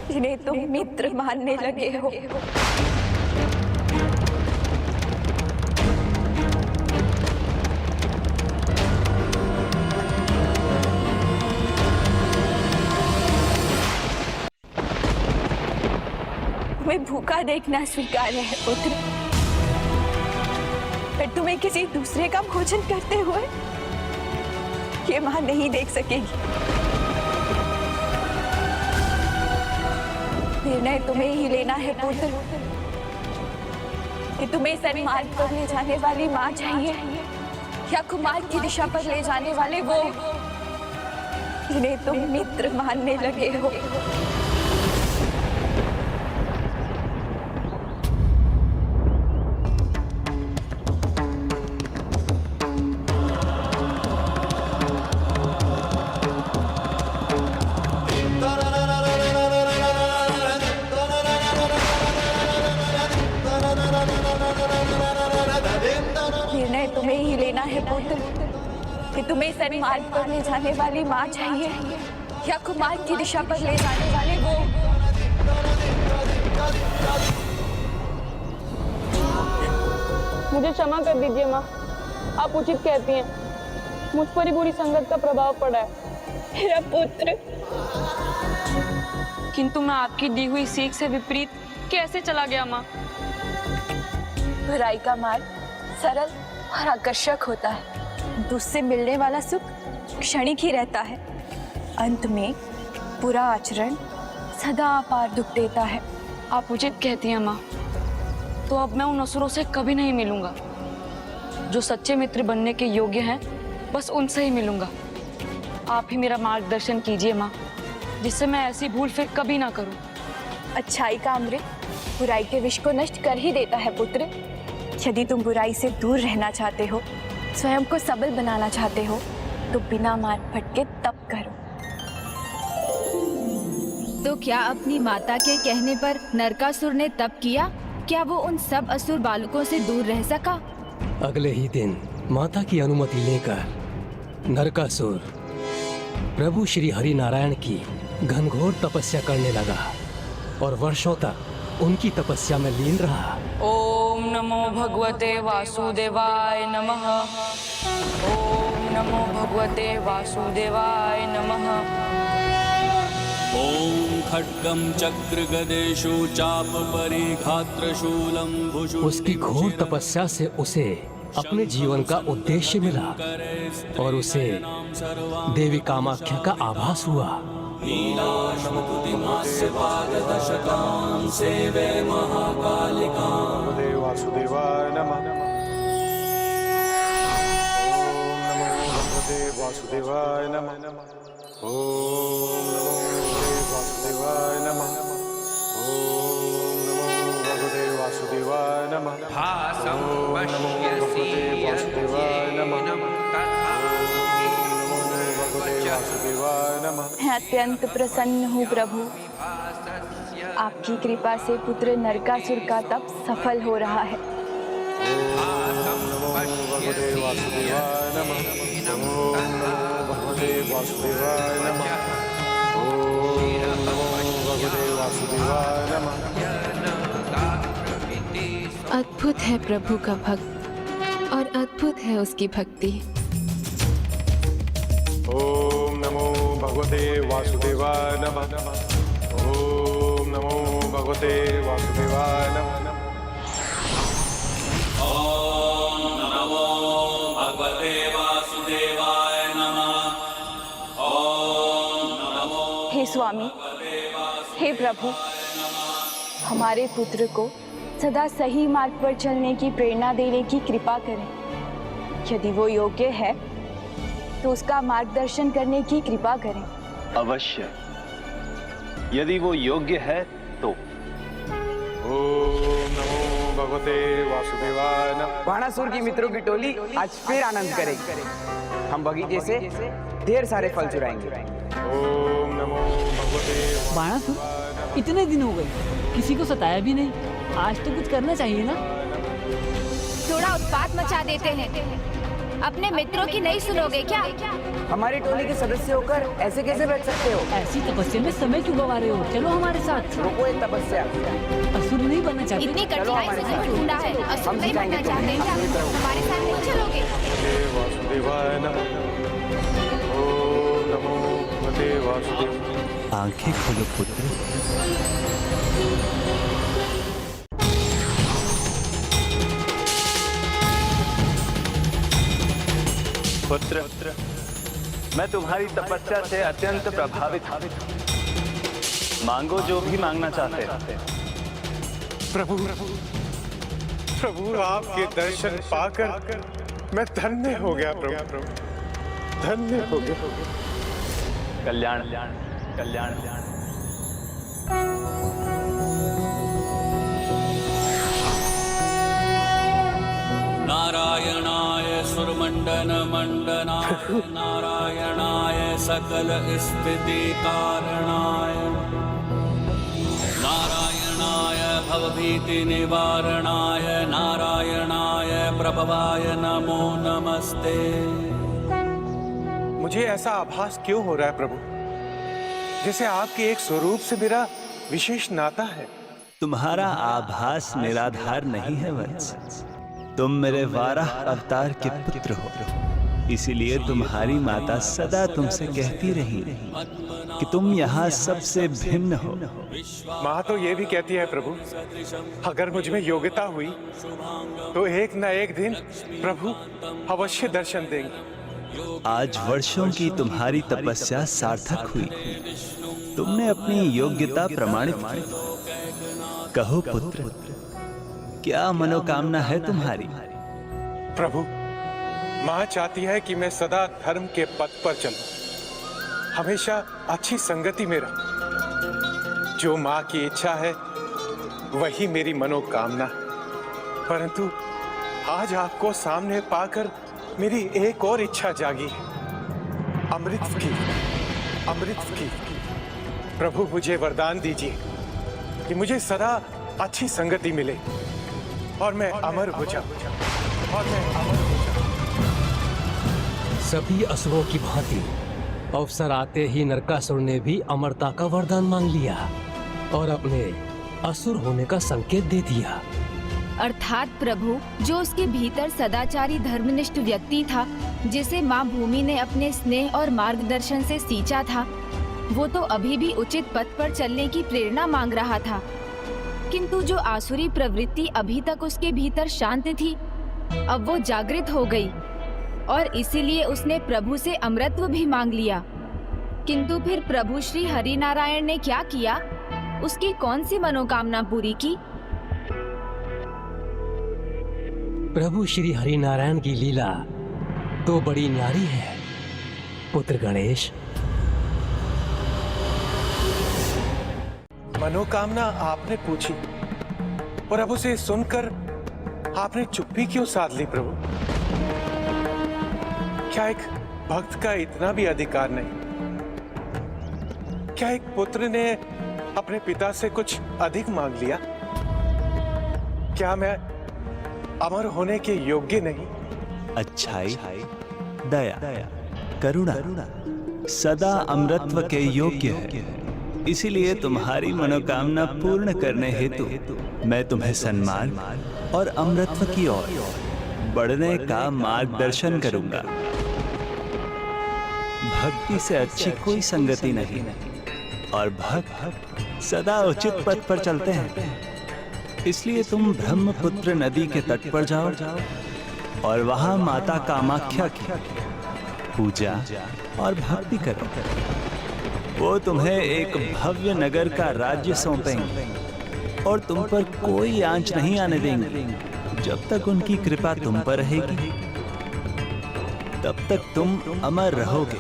जिन्हें तुम मित्र मानने लगे हो। तुम्हें भूखा देखना स्वीकार्य है पुत्र, पर तुम्हें किसी दूसरे का भोजन करते हुए ये मां नहीं देख सकेगी। निर्णय तुम्हें ही लेना है पुत्र कि तुम्हें सन्मार्ग पर ले जाने वाली मां चाहिए या कुमार्ग की दिशा पर ले जाने वाले वो जिन्हें तुम मित्र मानने लगे हो। निर्णय तुम्हें ही लेना है पुत्र कि तुम्हें सन्मार्ग पर ले जाने वाली मां चाहिए या कुमार्ग की दिशा पर ले जाने वाले वो मुझे क्षमा कर दीजिए माँ, आप उचित कहती हैं। मुझ पर ही बुरी संगत का प्रभाव पड़ा है। मेरा पुत्र, किंतु मैं आपकी दी हुई सीख से विपरीत कैसे चला गया माँ? बुराई का मार्ग सरल और आकर्षक होता है, उससे मिलने वाला सुख क्षणिक ही रहता है। अंत में बुरा आचरण सदा अपार दुख देता है। आप उचित कहती हैं माँ, तो अब मैं उन असुरों से कभी नहीं मिलूंगा। जो सच्चे मित्र बनने के योग्य हैं, बस उनसे ही मिलूंगा। आप ही मेरा मार्गदर्शन कीजिए माँ, जिससे मैं ऐसी भूल फिर कभी ना करूं। अच्छाई का अमृत बुराई के विष को नष्ट कर ही देता है पुत्र। यदि तुम बुराई से दूर रहना चाहते हो, स्वयं को सबल बनाना चाहते हो, तो बिना मार भटके तप करो। तो क्या अपनी माता के कहने पर नरकासुर ने तप किया? क्या वो उन सब असुर बालकों से दूर रह सका? अगले ही दिन माता की अनुमति लेकर नरकासुर प्रभु श्री हरि नारायण की घनघोर तपस्या करने लगा और वर्षों तक उनकी तपस्या में लीन रहा। ओम नमो भगवते वासुदेवाय नमः। ओम नमो भगवते वासुदेवाय नमः। ओम खड्गम चक्र गदेषु चाप परिघात्र शूलम भुजु। उसकी घोर तपस्या से उसे अपने जीवन का उद्देश्य मिला और उसे देवी कामाख्या का आभास हुआ। सेवे महाकालिका। वासुदेवाय नमः। वासुदेवाय नमः। ओम नमो वासुदेवाय नमः। ओम नमो भगवते वासुदेवाय नमः। ओम नमो भगवते वासुदेवाय नमः। मैं अत्यंत प्रसन्न हूँ प्रभु, आपकी कृपा से पुत्र नरकासुर का तप सफल हो रहा है। ओम नमो भगवते वासुदेवाय नमः। ओम नमो भगवते वासुदेवाय नमः। ओम नमो भगवते वासुदेवाय नमः। अद्भुत है प्रभु का भक्त और अद्भुत है उसकी भक्ति। ओम नमो भगवते वासुदेवाय नमः। ओम नमो भगवते वासुदेवाय नमः। ओम नमो भगवते वासुदेवाय नमः। ओम नमो। हे स्वामी, हे प्रभु, हमारे पुत्र को सदा सही मार्ग पर चलने की प्रेरणा देने की कृपा करें। यदि वो योग्य है तो उसका मार्गदर्शन करने की कृपा करें। अवश्य, यदि वो योग्य है तो। ओम नमो भगवते वासुदेवाय नमः। बाणासुर की मित्रों की टोली आज फिर आनंद करेगी। हम बगीचे से ढेर सारे फल चुराएंगे। ओम नमो भगवते। बाणासुर, इतने दिन हो गए, किसी को सताया भी नहीं। आज तो कुछ करना चाहिए ना। थोड़ा उत्पात मचा देते हैं। अपने मित्रों की नहीं सुनोगे क्या? हमारी टोली के सदस्य होकर ऐसे कैसे बैठ सकते हो? ऐसी तपस्या में समय क्यों गवा रहे हो? चलो हमारे साथ। रुको, एक तपस्या। असुर नहीं बनना चाहते। इतनी कठिनाई से तुम्हें ढूंढा है, असुर नहीं बनना चाहते हैं। हमारे साथ नहीं चलोगे? वासुदेवाय नमः। ओम नमो भगवते वासुदेवाय। आंखें खोलो पुत्र। पुत्र, मैं तुम्हारी तपस्या से अत्यंत प्रभावित हूं। मांगो जो भी मांगना चाहते हो। प्रभु प्रभु, आपके दर्शन पाकर मैं धन्य हो गया प्रभु, धन्य हो गया। कल्याण कल्याण। नारायणाय सुरमंडन मंडनाय नारायणाय सकल स्थिति कारणाय नारायणाय भवभीति निवारणाय नारायणाय प्रभवाय नमो नमस्ते। मुझे ऐसा आभास क्यों हो रहा है प्रभु, जैसे आपके एक स्वरूप से मेरा विशेष नाता है? तुम्हारा आभास निराधार नहीं है वत्स। तुम मेरे वाराह अवतार के पुत्र हो, इसीलिए तुम्हारी माता सदा तुमसे कहती रही कि तुम यहाँ सबसे भिन्न हो। माँ तो ये भी कहती है प्रभु, अगर मुझ में योग्यता हुई तो एक न एक दिन प्रभु अवश्य दर्शन देंगे। आज वर्षों की तुम्हारी तपस्या सार्थक हुई। तुमने अपनी योग्यता प्रमाणित की। कहो पुत्र, क्या मनोकामना है तुम्हारी? प्रभु, माँ चाहती है कि मैं सदा धर्म के पथ पर चलूं, हमेशा अच्छी संगति में रहूं। जो माँ की इच्छा है वही मेरी मनोकामना है। परंतु आज आपको सामने पाकर मेरी एक और इच्छा जागी है, अमृत की, अमृत की। प्रभु, मुझे वरदान दीजिए कि मुझे सदा अच्छी संगति मिले और मैं अमर हो जाऊं, और मैं अमर हो जाऊं। सभी असुरों की भांति अवसर आते ही नरकासुर ने भी अमरता का वरदान मांग लिया और अपने असुर होने का संकेत दे दिया। अर्थात प्रभु, जो उसके भीतर सदाचारी धर्मनिष्ठ व्यक्ति था, जिसे माँ भूमि ने अपने स्नेह और मार्गदर्शन से सींचा था, वो तो अभी भी उचित पथ पर चलने की प्रेरणा मांग रहा था। किंतु जो आसुरी प्रवृत्ति अभी तक उसके भीतर शांत थी, अब वो जागृत हो गई और इसीलिए उसने प्रभु से अमरत्व भी मांग लिया। किंतु फिर प्रभु श्री हरिनारायण ने क्या किया? उसकी कौन सी मनोकामना पूरी की? प्रभु श्री हरिनारायण की लीला तो बड़ी न्यारी है पुत्र गणेश। मनोकामना आपने पूछी और अब उसे सुनकर आपने चुप्पी क्यों साध ली प्रभु? क्या एक भक्त का इतना भी अधिकार नहीं? क्या एक पुत्र ने अपने पिता से कुछ अधिक मांग लिया? क्या मैं अमर होने के योग्य नहीं? अच्छाई, दया, करुणा सदा अमरत्व के योग्य है। इसीलिए तुम्हारी मनोकामना पूर्ण करने हेतु मैं तुम्हें सम्मान और अमरत्व की ओर बढ़ने का मार्गदर्शन करूंगा। भक्ति से अच्छी कोई संगति नहीं और भक्त सदा उचित पथ पर चलते हैं। इसलिए तुम ब्रह्मपुत्र नदी के तट पर जाओ और वहां माता कामाख्या की पूजा और भक्ति करो। वो तुम्हें एक भव्य नगर का राज्य सौंपेंगे और तुम पर कोई आंच नहीं आने देंगे। जब तक उनकी कृपा तुम पर रहेगी तब तक तुम अमर रहोगे।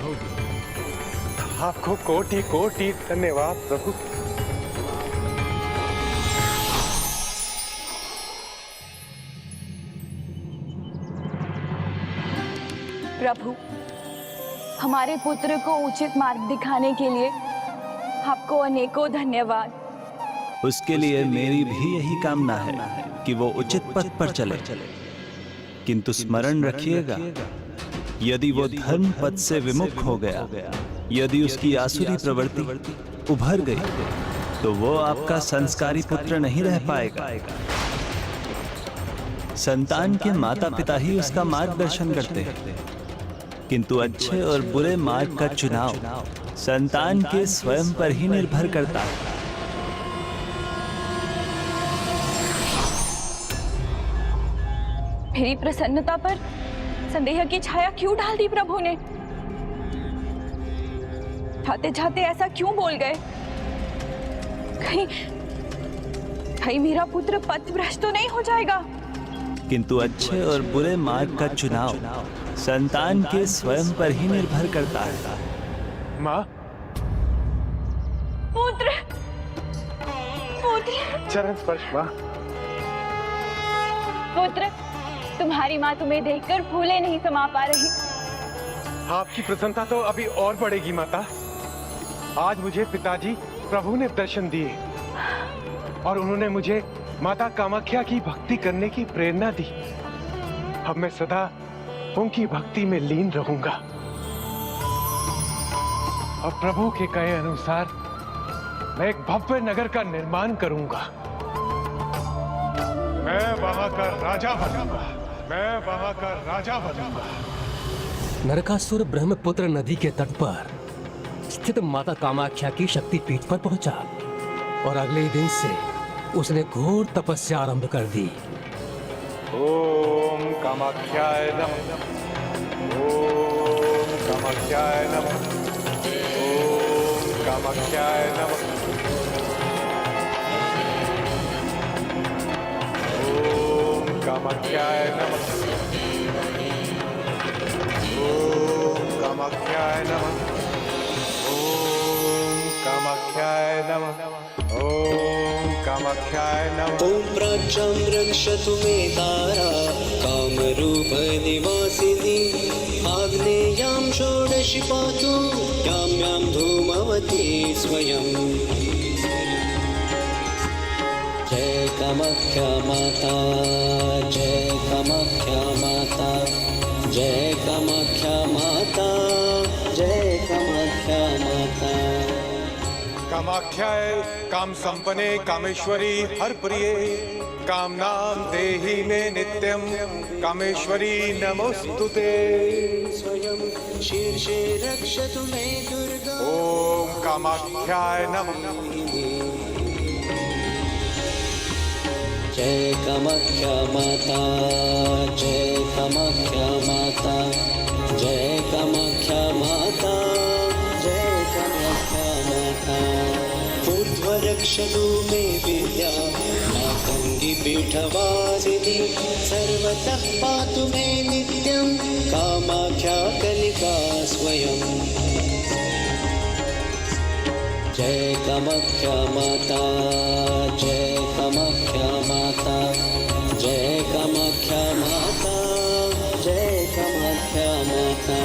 आपको कोटि कोटि धन्यवाद प्रभु। प्रभु, हमारे पुत्र को उचित मार्ग दिखाने के लिए आपको अनेकों धन्यवाद। उसके लिए मेरी भी यही कामना है कि वो उचित पथ पर चले। किंतु स्मरण रखिएगा, यदि वो धर्म पथ से विमुख हो गया, यदि उसकी आसुरी प्रवृत्ति उभर गई, तो वो आपका संस्कारी पुत्र नहीं रह पाएगा। संतान के माता पिता ही उसका मार्गदर्शन करते हैं, किंतु अच्छे और बुरे मार्ग का चुनाव संतान के स्वयं पर ही निर्भर करता है। मेरी प्रसन्नता पर संदेह की छाया क्यों डाल दी प्रभु ने? जाते जाते ऐसा क्यों बोल गए? कहीं मेरा पुत्र पथभ्रष्ट तो नहीं हो जाएगा? किंतु अच्छे और बुरे मार्ग का चुनाव संतान के स्वयं पर ही निर्भर करता है। माँ, पुत्र, चरण स्पर्श माँ। पुत्र, तुम्हारी माँ तुम्हें देखकर फूले नहीं समा पा रही। आपकी प्रसन्नता तो अभी और बढ़ेगी माता। आज मुझे पिताजी प्रभु ने दर्शन दिए और उन्होंने मुझे माता कामाख्या की भक्ति करने की प्रेरणा दी। अब मैं सदा उनकी भक्ति में लीन रहूंगा और प्रभु के कहे अनुसार मैं एक भव्य नगर का निर्माण करूंगा। मैं वहां का राजा बनूंगा। मैं वहां का राजा बनूंगा। नरकासुर ब्रह्मपुत्र नदी के तट पर स्थित माता कामाख्या की शक्तिपीठ पर पहुंचा और अगले ही दिन से उसने घोर तपस्या आरंभ कर दी। ओम कामाख्याय नमः। ओम कामाख्याय नमः। ओम कामाख्याय नमः। ओम कामाख्याय नमः। ओम कामाख्याय नमः। ओम कामाख्याय नमः। ओम कामाख्याय नमः। ओम प्राच्यं रक्षतु मे तारा कामरूप निवासिनी आग्नेयां षोडशी पातु यां यां धूमवती स्वयं। जय कामाख्या माता, जय कामाख्या माता, जय कामाख्या माता, जय कामाख्या माता। कामाख्याय काम संपन्ने कामेश्वरी हर प्रिये कामनां देहि मे नित्यं कामेश्वरी नमोस्तुते। स्वयं शीर्षे रक्षतु मे दुर्गा। ओम कामाख्याय नमः। जय कामाख्या माता, जय कामाख्या माता, जय कामाख्या माता, जय कामाख्या माता। ऊर्ध्वरक्षतु मे विद्या मातंगी पीठवासिनी सर्वतः पातु मे नित्यं कामाख्या कलिका स्वयं। जय कामाख्या माता, जय कामाख्या माता, जय कामाख्या माता, जय कामाख्या माता।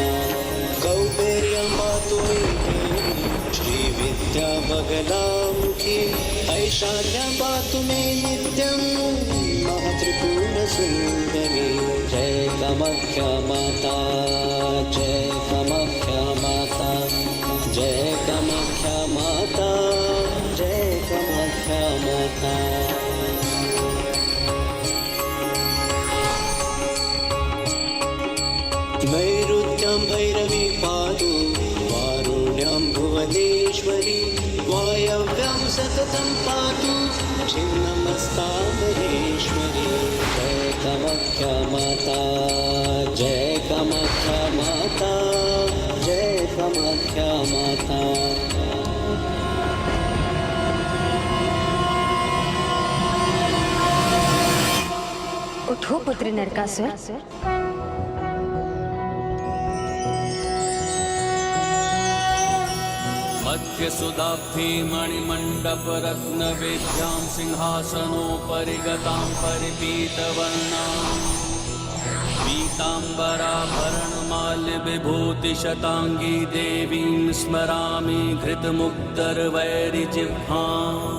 कौपेर्यं पातु मे देवी श्रीविद्या बगलामुखी ऐशान्यं पातु मे नित्यं महत्त्रिपुरसुन्दरी। जय कामाख्या माता, जय कामाख्या माता, जय कामाख्या माता, जय कामाख्या माता। नैऋत्यां भैरवी पातु वारुण्यां भुवनेश्वरी वायव्यां सततं पातु छिन्नमस्ता महेश्वरी। जय कामाख्या माता, जय कामाख्या माता, जय कामाख्या माता। उठो पुत्र नरकासुर। मध्यसुधाब्धि मणिमण्डपरत्नवेद्यां सिंहासनोपरि गतां परिपीतवर्णां पीताम्बराभरणमाल्यविभूतिशताङ्गी देवीं स्मरामि घृतमुक्तरवैरिजिह्वाम्।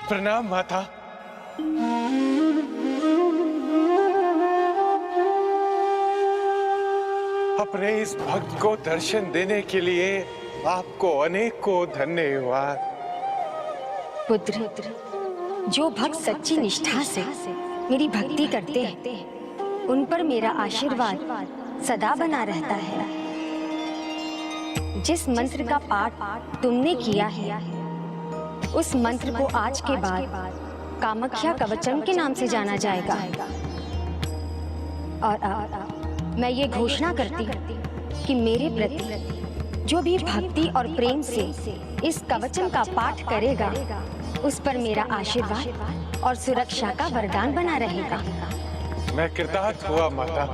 प्रणाम माता। अपने इस भक्त को दर्शन देने के लिए आपको अनेकों धन्यवाद। पुत्र, जो भक्त सच्ची निष्ठा से मेरी भक्ति करते हैं उन पर मेरा आशीर्वाद सदा बना रहता है। जिस मंत्र का पाठ तुमने किया है, उस मंत्र को आज के बाद कामाख्या कवचम के नाम से जाना जाएगा। और अब मैं ये घोषणा करती हूँ कि मेरे प्रति जो भी भक्ति और प्रेम से इस कवचम का पाठ करेगा, उस पर मेरा आशीर्वाद और सुरक्षा का वरदान बना रहेगा। मैं कृतार्थ हुआ माता,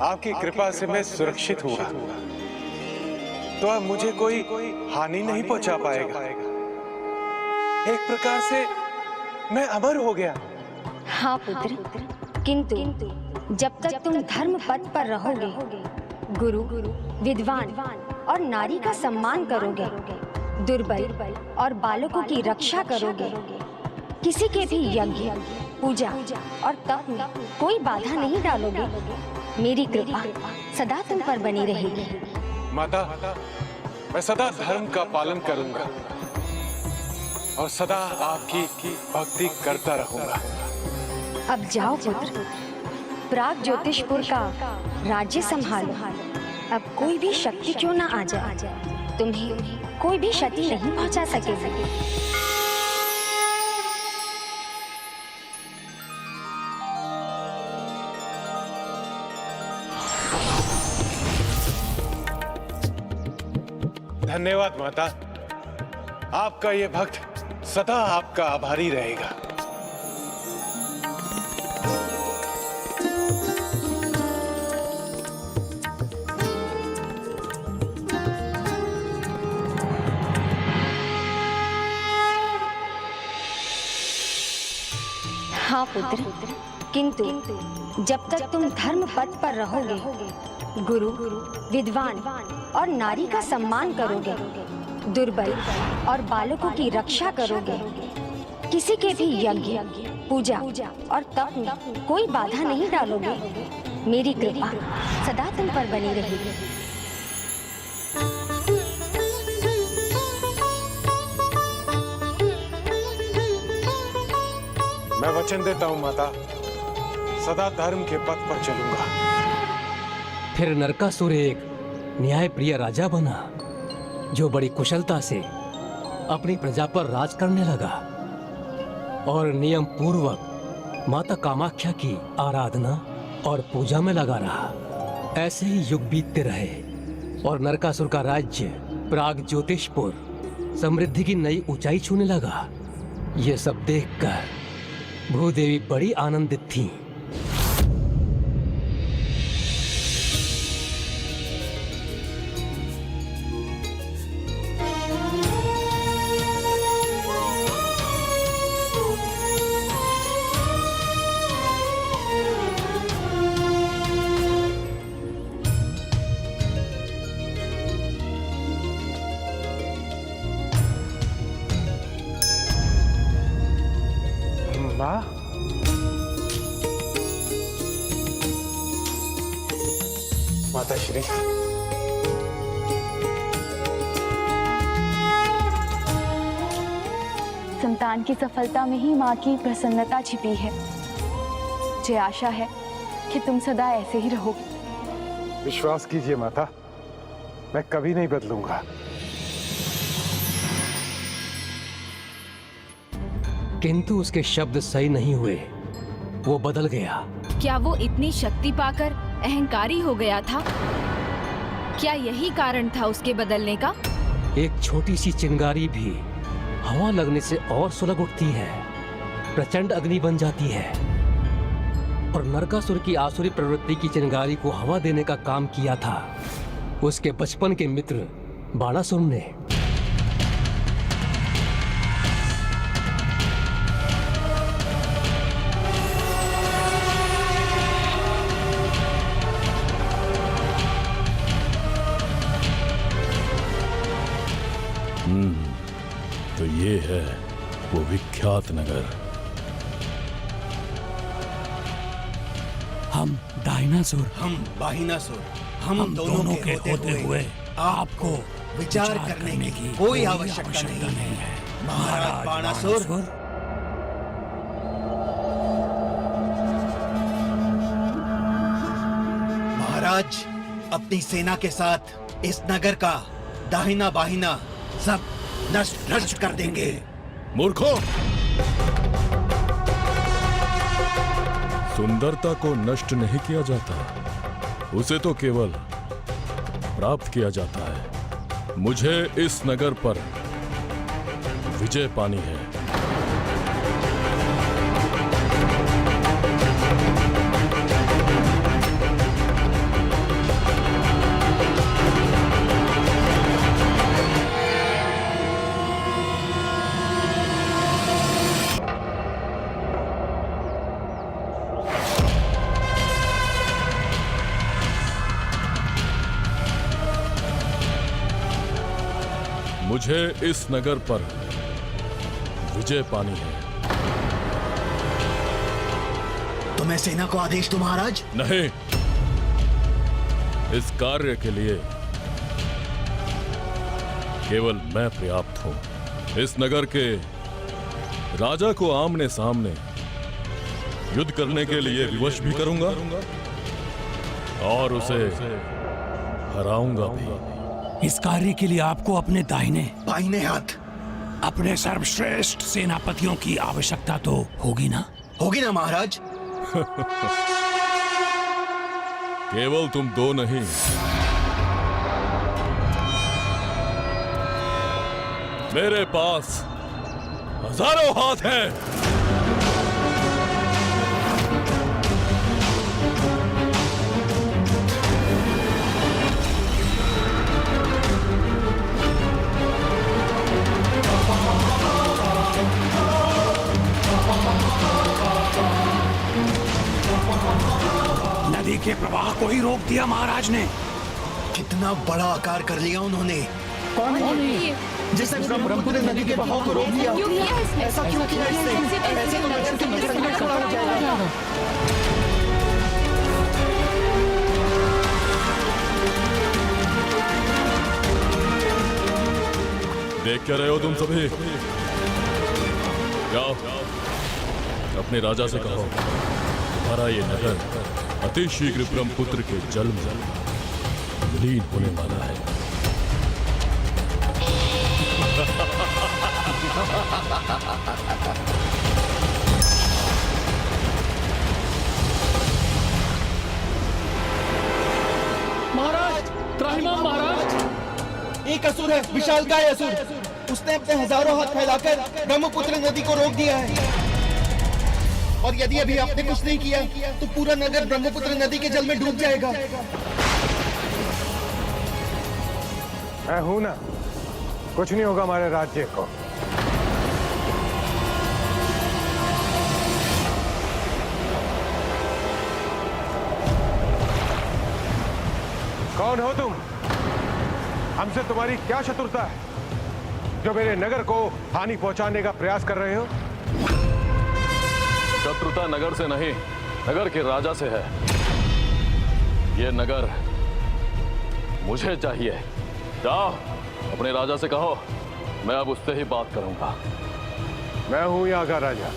आपकी कृपा से मैं सुरक्षित हुआ, तो अब मुझे कोई हानि नहीं पहुंचा पाएगा। एक प्रकार से मैं अमर हो गया। हाँ पुत्र, किंतु जब तक तुम धर्म पथ पर रहोगे, गुरु, विद्वान और नारी का सम्मान करोगे, दुर्बल और बालकों की रक्षा करोगे, किसी के भी यज्ञ, पूजा और तप में कोई बाधा नहीं डालोगे, मेरी कृपा सदा तुम पर बनी रहेगी। माता, मैं सदा धर्म का पालन करूंगा और सदा आपकी भक्ति करता रहूंगा। अब जाओ पुत्र, प्राग ज्योतिषपुर का राज्य संभालो। अब कोई भी शक्ति क्यों ना आ जाए, तुम्हें कोई भी क्षति नहीं पहुंचा सकेगी। धन्यवाद माता, आपका ये भक्त सदा आपका आभारी रहेगा। हाँ पुत्र, किंतु जब तक तुम धर्म पथ पर रहोगे, गुरु, विद्वान और नारी का सम्मान करोगे, दुर्बल और बालकों की रक्षा करोगे, किसी के भी यज्ञ, पूजा और तप में कोई बाधा नहीं डालोगे, मेरी कृपा सदा तुम पर बनी रहेगी। मैं वचन देता हूँ माता, सदा धर्म के पथ पर चलूंगा। फिर नरकासुर एक न्यायप्रिय राजा बना, जो बड़ी कुशलता से अपनी प्रजा पर राज करने लगा और नियम पूर्वक माता कामाख्या की आराधना और पूजा में लगा रहा। ऐसे ही युग बीतते रहे और नरकासुर का राज्य प्राग ज्योतिषपुर समृद्धि की नई ऊंचाई छूने लगा। ये सब देखकर भूदेवी बड़ी आनंदित थीं। माँ, माता श्री, संतान की सफलता में ही माँ की प्रसन्नता छिपी है। मुझे आशा है कि तुम सदा ऐसे ही रहोगे। विश्वास कीजिए माता, मैं कभी नहीं बदलूंगा। किंतु उसके शब्द सही नहीं हुए, वो बदल गया। क्या वो इतनी शक्ति पाकर अहंकारी हो गया था? क्या यही कारण था उसके बदलने का? एक छोटी सी चिंगारी भी हवा लगने से और सुलग उठती है, प्रचंड अग्नि बन जाती है। और नरकासुर की आसुरी प्रवृत्ति की चिंगारी को हवा देने का काम किया था उसके बचपन के मित्र बाणासुर ने। तो ये है वो विख्यात नगर। हम डायनासोर, हम बाहिनासुर, हम दोनों के होते हुए आपको विचार करने की कोई आवश्यकता नहीं है। महाराज बाणासुर, महाराज अपनी सेना के साथ इस नगर का दाहिना बाहिना सब नष्ट भ्रष्ट कर देंगे। मूर्खों, सुंदरता को नष्ट नहीं किया जाता, उसे तो केवल प्राप्त किया जाता है। मुझे इस नगर पर विजय पानी है। मुझे इस नगर पर विजय पानी है। तो मैं सेना को आदेश दूं महाराज? नहीं, इस कार्य के लिए केवल मैं पर्याप्त हूं। इस नगर के राजा को आमने सामने युद्ध करने के लिए विवश भी करूंगा और उसे हराऊंगा भी। इस कार्य के लिए आपको अपने दाहिने हाथ अपने सर्वश्रेष्ठ सेनापतियों की आवश्यकता तो होगी ना? होगी ना महाराज? केवल तुम दो नहीं, मेरे पास हजारों हाथ हैं। नदी के प्रवाह को ही रोक दिया महाराज ने। कितना बड़ा आकार कर लिया उन्होंने। कौन है जिसने ब्रह्मपुत्र नदी के बहाव को रोक दिया? ऐसा क्यों किया? ऐसे तो नगर के संकट खड़ा हो जाएगा। देख क्या रहे हो तुम सभी? जाओ अपने राजा से कहो तुम्हारा ये नगर अति शीघ्र ब्रह्मपुत्र के जल में विलीन होने वाला है। महाराज, त्राहिमाम महाराज। एक असुर है, विशालकाय असुर। उसने अपने हजारों हाथ फैलाकर ब्रह्मपुत्र नदी को रोक दिया है। और यदि अभी आपने कुछ नहीं किया तो पूरा नगर ब्रह्मपुत्र नदी के जल में डूब जाएगा। मैं हूं ना, कुछ नहीं होगा हमारे राज्य को। कौन हो तुम? हमसे तुम्हारी क्या शत्रुता है जो मेरे नगर को हानि पहुंचाने का प्रयास कर रहे हो? शत्रुता नगर से नहीं, नगर के राजा से है। यह नगर मुझे चाहिए। जाओ अपने राजा से कहो मैं अब उससे ही बात करूंगा। मैं हूं यहाँ का राजा।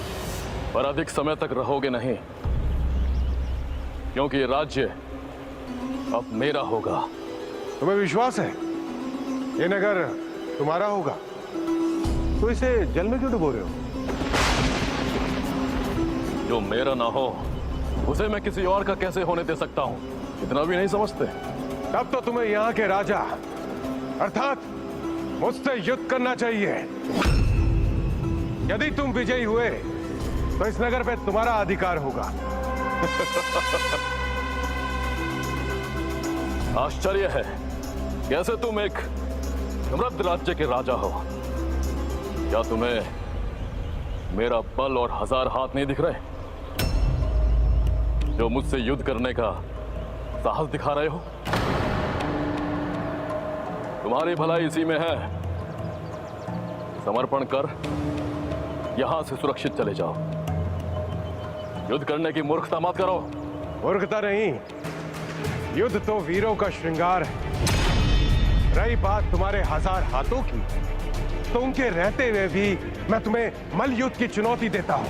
पर अधिक समय तक रहोगे नहीं, क्योंकि ये राज्य अब मेरा होगा। तुम्हें विश्वास है ये नगर तुम्हारा होगा? तो इसे जल में क्यों डुबो रहे हो? जो मेरा ना हो उसे मैं किसी और का कैसे होने दे सकता हूं? इतना भी नहीं समझते? तब तो तुम्हें यहाँ के राजा अर्थात मुझसे युद्ध करना चाहिए। यदि तुम विजयी हुए तो इस नगर पे तुम्हारा अधिकार होगा। आश्चर्य है, कैसे तुम एक समृद्ध राज्य के राजा हो? क्या तुम्हें मेरा बल और हजार हाथ नहीं दिख रहे जो मुझसे युद्ध करने का साहस दिखा रहे हो? तुम्हारी भलाई इसी में है। समर्पण कर यहां से सुरक्षित चले जाओ। युद्ध करने की मूर्खता मत करो। मूर्खता नहीं, युद्ध तो वीरों का श्रृंगार है। रही बात तुम्हारे हजार हाथों की, तो उनके रहते हुए भी मैं तुम्हें मल्ल युद्ध की चुनौती देता हूं।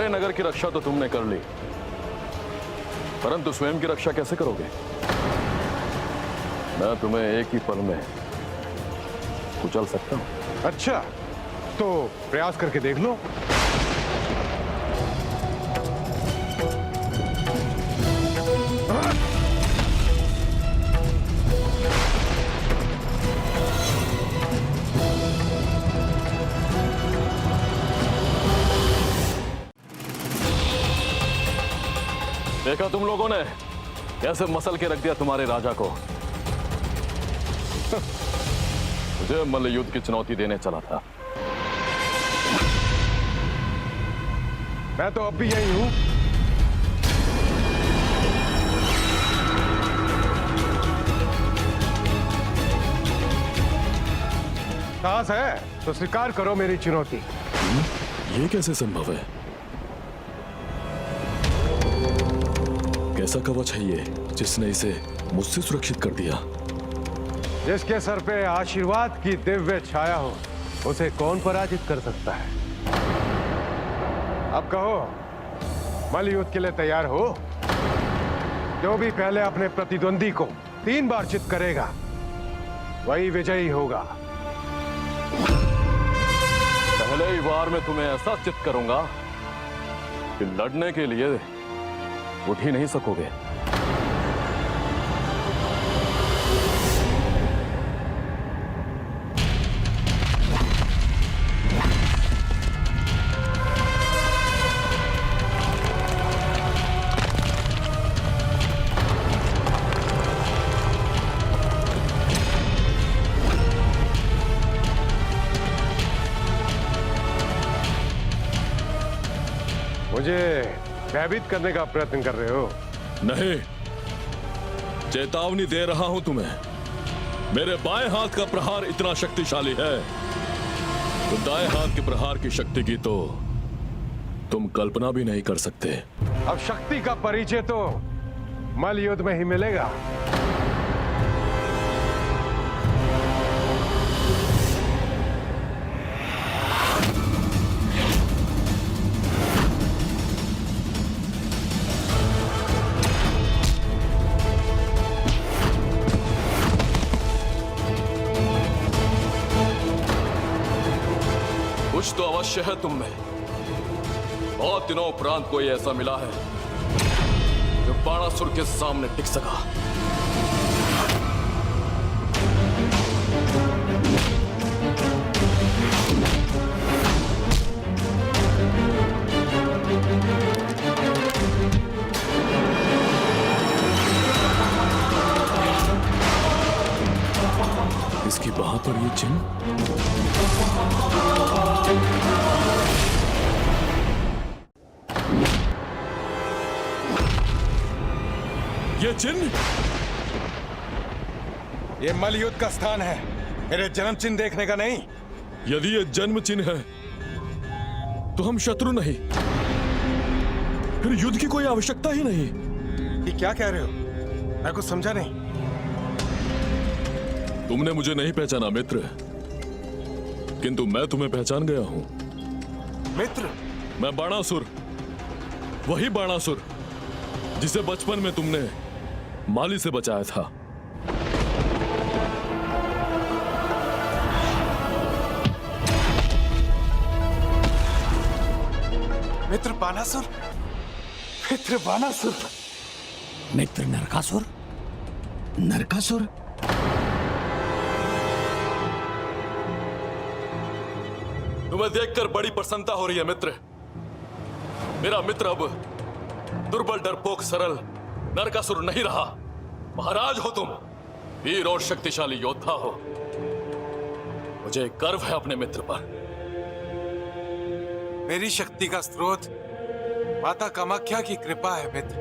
सारे नगर की रक्षा तो तुमने कर ली, परंतु स्वयं की रक्षा कैसे करोगे? मैं तुम्हें एक ही पल में कुचल सकता हूं। अच्छा, तो प्रयास करके देख लो। देखा तुम लोगों ने कैसे मसल के रख दिया तुम्हारे राजा को। मुझे मल्ल युद्ध की चुनौती देने चला था। मैं तो अब भी यही हूं। साहस है तो स्वीकार करो मेरी चुनौती। ये कैसे संभव है? कैसा कवच है ये जिसने इसे मुझसे सुरक्षित कर दिया? जिसके सर पे आशीर्वाद की दिव्य छाया हो, उसे कौन पराजित कर सकता है? अब कहो, मल्ल युद्ध के लिए तैयार हो? जो भी पहले अपने प्रतिद्वंदी को 3 बार चित करेगा, वही विजयी होगा। पहले ही बार में तुम्हें ऐसा चित करूंगा कि लड़ने के लिए उठ ही नहीं सकोगे। मुझे भयभीत करने का प्रयत्न कर रहे हो? नहीं, चेतावनी दे रहा हूं तुम्हें। मेरे बाएं हाथ का प्रहार इतना शक्तिशाली है तो दाएं हाथ के प्रहार की शक्ति की तो तुम कल्पना भी नहीं कर सकते। अब शक्ति का परिचय तो मल्ल युद्ध में ही मिलेगा। कुछ तो अवश्य है तुम में। बहुत दिनों उपरांत कोई ऐसा मिला है जो बाणासुर के सामने टिक सका। इसकी बाह पर ये चिन्ह, ये चिन्ह, ये मल्ल युद्ध का स्थान है, मेरे जन्म चिन्ह देखने का नहीं। यदि ये जन्म चिन्ह है तो हम शत्रु नहीं, फिर युद्ध की कोई आवश्यकता ही नहीं। ये क्या कह रहे हो? मैं कुछ समझा नहीं। तुमने मुझे नहीं पहचाना मित्र, किंतु मैं तुम्हें पहचान गया हूं। मित्र? मैं बाणासुर, वही बाणासुर जिसे बचपन में तुमने माली से बचाया था। मित्र बाणासुर? मित्र बाणासुर? मित्र नरकासुर? नरकासुर? तुम्हें देखकर बड़ी प्रसन्नता हो रही है मित्र। मेरा मित्र अब दुर्बल, डरपोक, सरल नरकासुर नहीं रहा। महाराज हो तुम, वीर और शक्तिशाली योद्धा हो। मुझे गर्व है अपने मित्र पर। मेरी शक्ति का स्रोत माता कामाख्या की कृपा है मित्र।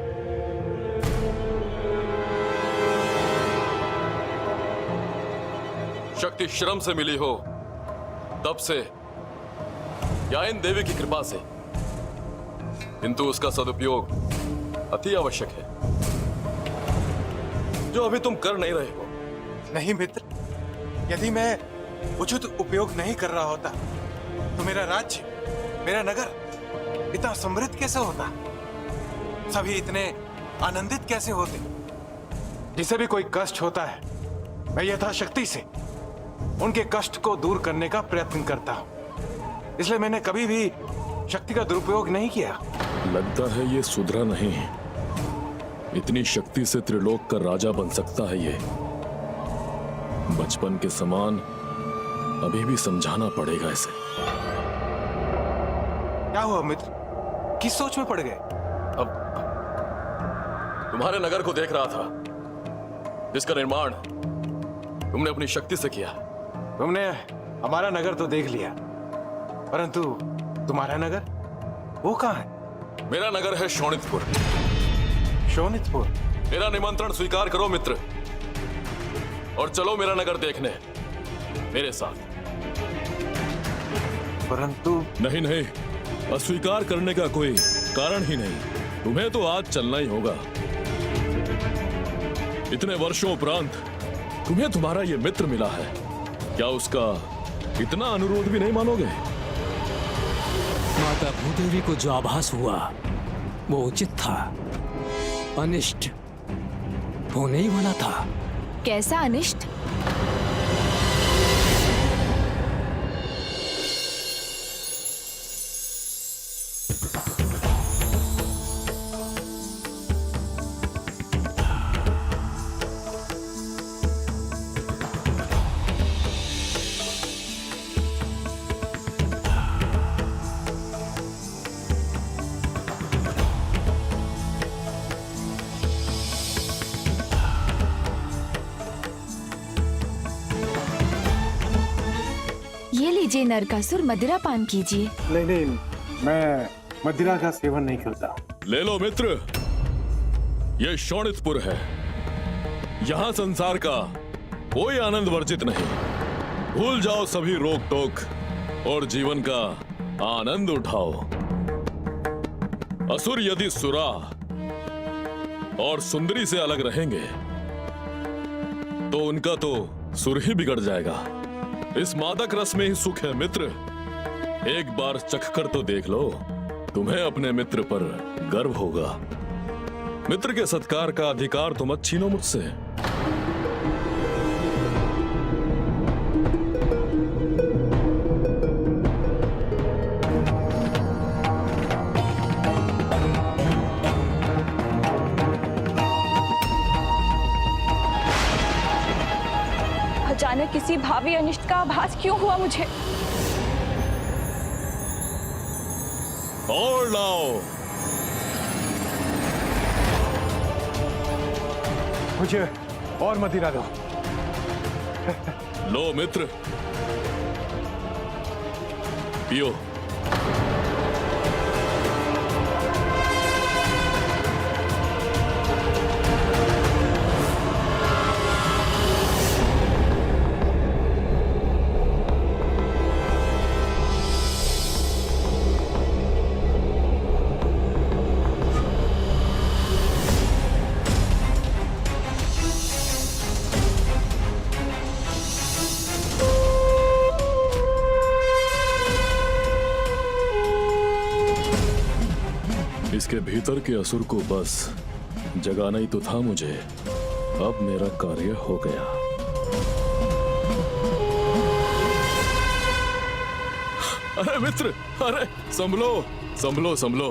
शक्ति श्रम से मिली हो तब से या इन देवी की कृपा से, किंतु उसका सदुपयोग अति आवश्यक है, जो अभी तुम कर नहीं रहे हो। नहीं मित्र, यदि मैं उचित उपयोग नहीं कर रहा होता तो मेरा राज्य, मेरा नगर इतना समृद्ध कैसे होता? सभी इतने आनंदित कैसे होते? जिसे भी कोई कष्ट होता है, मैं यथाशक्ति से उनके कष्ट को दूर करने का प्रयत्न करता हूं। इसलिए मैंने कभी भी शक्ति का दुरुपयोग नहीं किया। लगता है ये सुधरा नहीं। इतनी शक्ति से त्रिलोक का राजा बन सकता है ये। बचपन के समान अभी भी समझाना पड़ेगा इसे। क्या हुआ मित्र? किस सोच में पड़ गए? अब तुम्हारे नगर को देख रहा था, जिसका निर्माण तुमने अपनी शक्ति से किया। तुमने हमारा नगर तो देख लिया, परंतु तुम्हारा नगर वो कहाँ है? मेरा नगर है शोणितपुर। शोणितपुर? मेरा निमंत्रण स्वीकार करो मित्र, और चलो मेरा नगर देखने मेरे साथ। परंतु नहीं नहीं, अस्वीकार करने का कोई कारण ही नहीं। तुम्हें तो आज चलना ही होगा। इतने वर्षों उपरांत तुम्हें तुम्हारा ये मित्र मिला है, क्या उसका इतना अनुरोध भी नहीं मानोगे? माता भूदेवी को जो आभास हुआ वो उचित था, अनिष्ट होने ही वाला था। कैसा अनिष्ट? ये लीजिए नरकासुर, मदिरा पान कीजिए। नहीं नहीं, मैं मदिरा का सेवन नहीं करता। ले लो मित्र, ये शोणितपुर है। यहाँ संसार का कोई आनंद वर्जित नहीं। भूल जाओ सभी रोक टोक और जीवन का आनंद उठाओ। असुर यदि सुरा और सुंदरी से अलग रहेंगे तो उनका तो सुर ही बिगड़ जाएगा। इस मादक रस में ही सुख है मित्र। एक बार चखकर तो देख लो, तुम्हें अपने मित्र पर गर्व होगा। मित्र के सत्कार का अधिकार तो मत छीनो मुझसे। अचानक किसी भावी अनिष्ट का आभास क्यों हुआ मुझे? और लाओ। मुझे और मदिरा दो। लो मित्र, पियो। इसके भीतर के असुर को बस जगाना ही तो था मुझे। अब मेरा कार्य हो गया। अरे मित्र, अरे संभलो संभलो संभलो।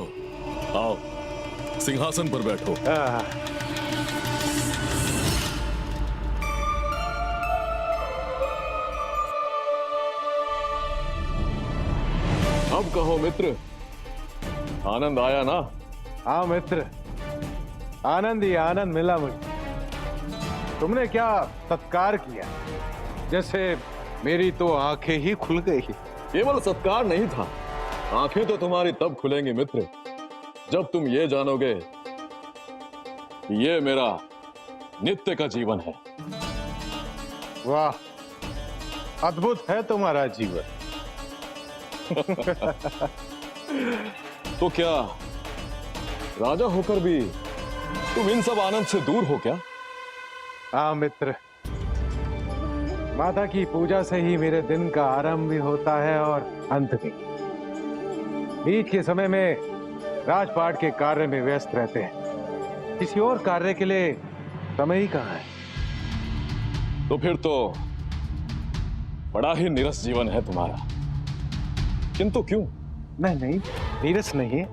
आओ सिंहासन पर बैठो। अब कहो मित्र, आनंद आया ना? हाँ मित्र, आनंद ही आनंद मिला मुझे। तुमने क्या सत्कार किया, जैसे मेरी तो आंखें ही खुल गई। केवल सत्कार नहीं था, आंखें तो तुम्हारी तब खुलेंगी मित्र जब तुम ये जानोगे कि ये मेरा नित्य का जीवन है। वाह, अद्भुत है तुम्हारा जीवन। तो क्या राजा होकर भी तुम इन सब आनंद से दूर हो क्या? हाँ मित्र, माता की पूजा से ही मेरे दिन का आरंभ भी होता है और अंत भी। बीच के समय में राजपाट के कार्य में व्यस्त रहते हैं, किसी और कार्य के लिए समय ही कहाँ है। तो फिर तो बड़ा ही नीरस जीवन है तुम्हारा, किंतु क्यों? नहीं, नीरस नहीं,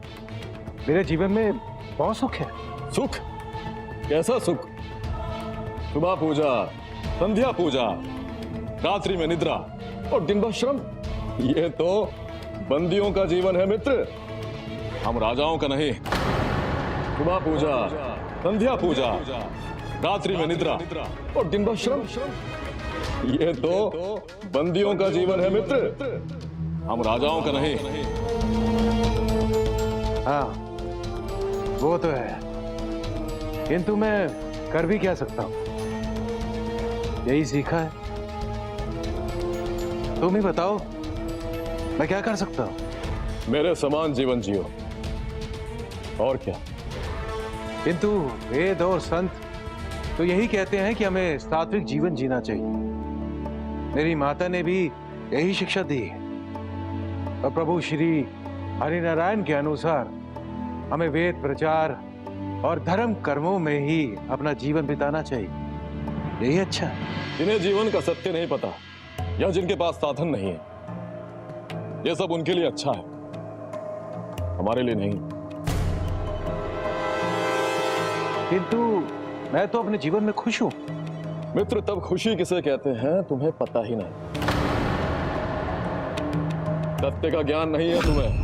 मेरे जीवन में बहुत सुख है। सुख? कैसा सुख? सुबह पूजा, संध्या पूजा, रात्रि में निद्रा और दिन भर श्रम, ये तो बंदियों का जीवन है मित्र, हम राजाओं का नहीं। सुबह पूजा, संध्या पूजा, रात्रि में निद्रा और दिन भर श्रम, ये तो बंदियों का जीवन है मित्र, हम राजाओं का नहीं। हाँ, वो तो है, किंतु मैं कर भी क्या सकता हूं, यही सीखा है। तुम ही बताओ, मैं क्या कर सकता हूं? मेरे समान जीवन जियो, और क्या। किंतु वेद और संत तो यही कहते हैं कि हमें सात्विक जीवन जीना चाहिए। मेरी माता ने भी यही शिक्षा दी है, और प्रभु श्री हरिनारायण के अनुसार हमें वेद प्रचार और धर्म कर्मों में ही अपना जीवन बिताना चाहिए, यही अच्छा है। जिन्हें जीवन का सत्य नहीं पता या जिनके पास साधन नहीं है, ये सब उनके लिए अच्छा है, हमारे लिए नहीं। किंतु मैं तो अपने जीवन में खुश हूं। मित्र, तब खुशी किसे कहते हैं तुम्हें पता ही नहीं। सत्य का ज्ञान नहीं है तुम्हें।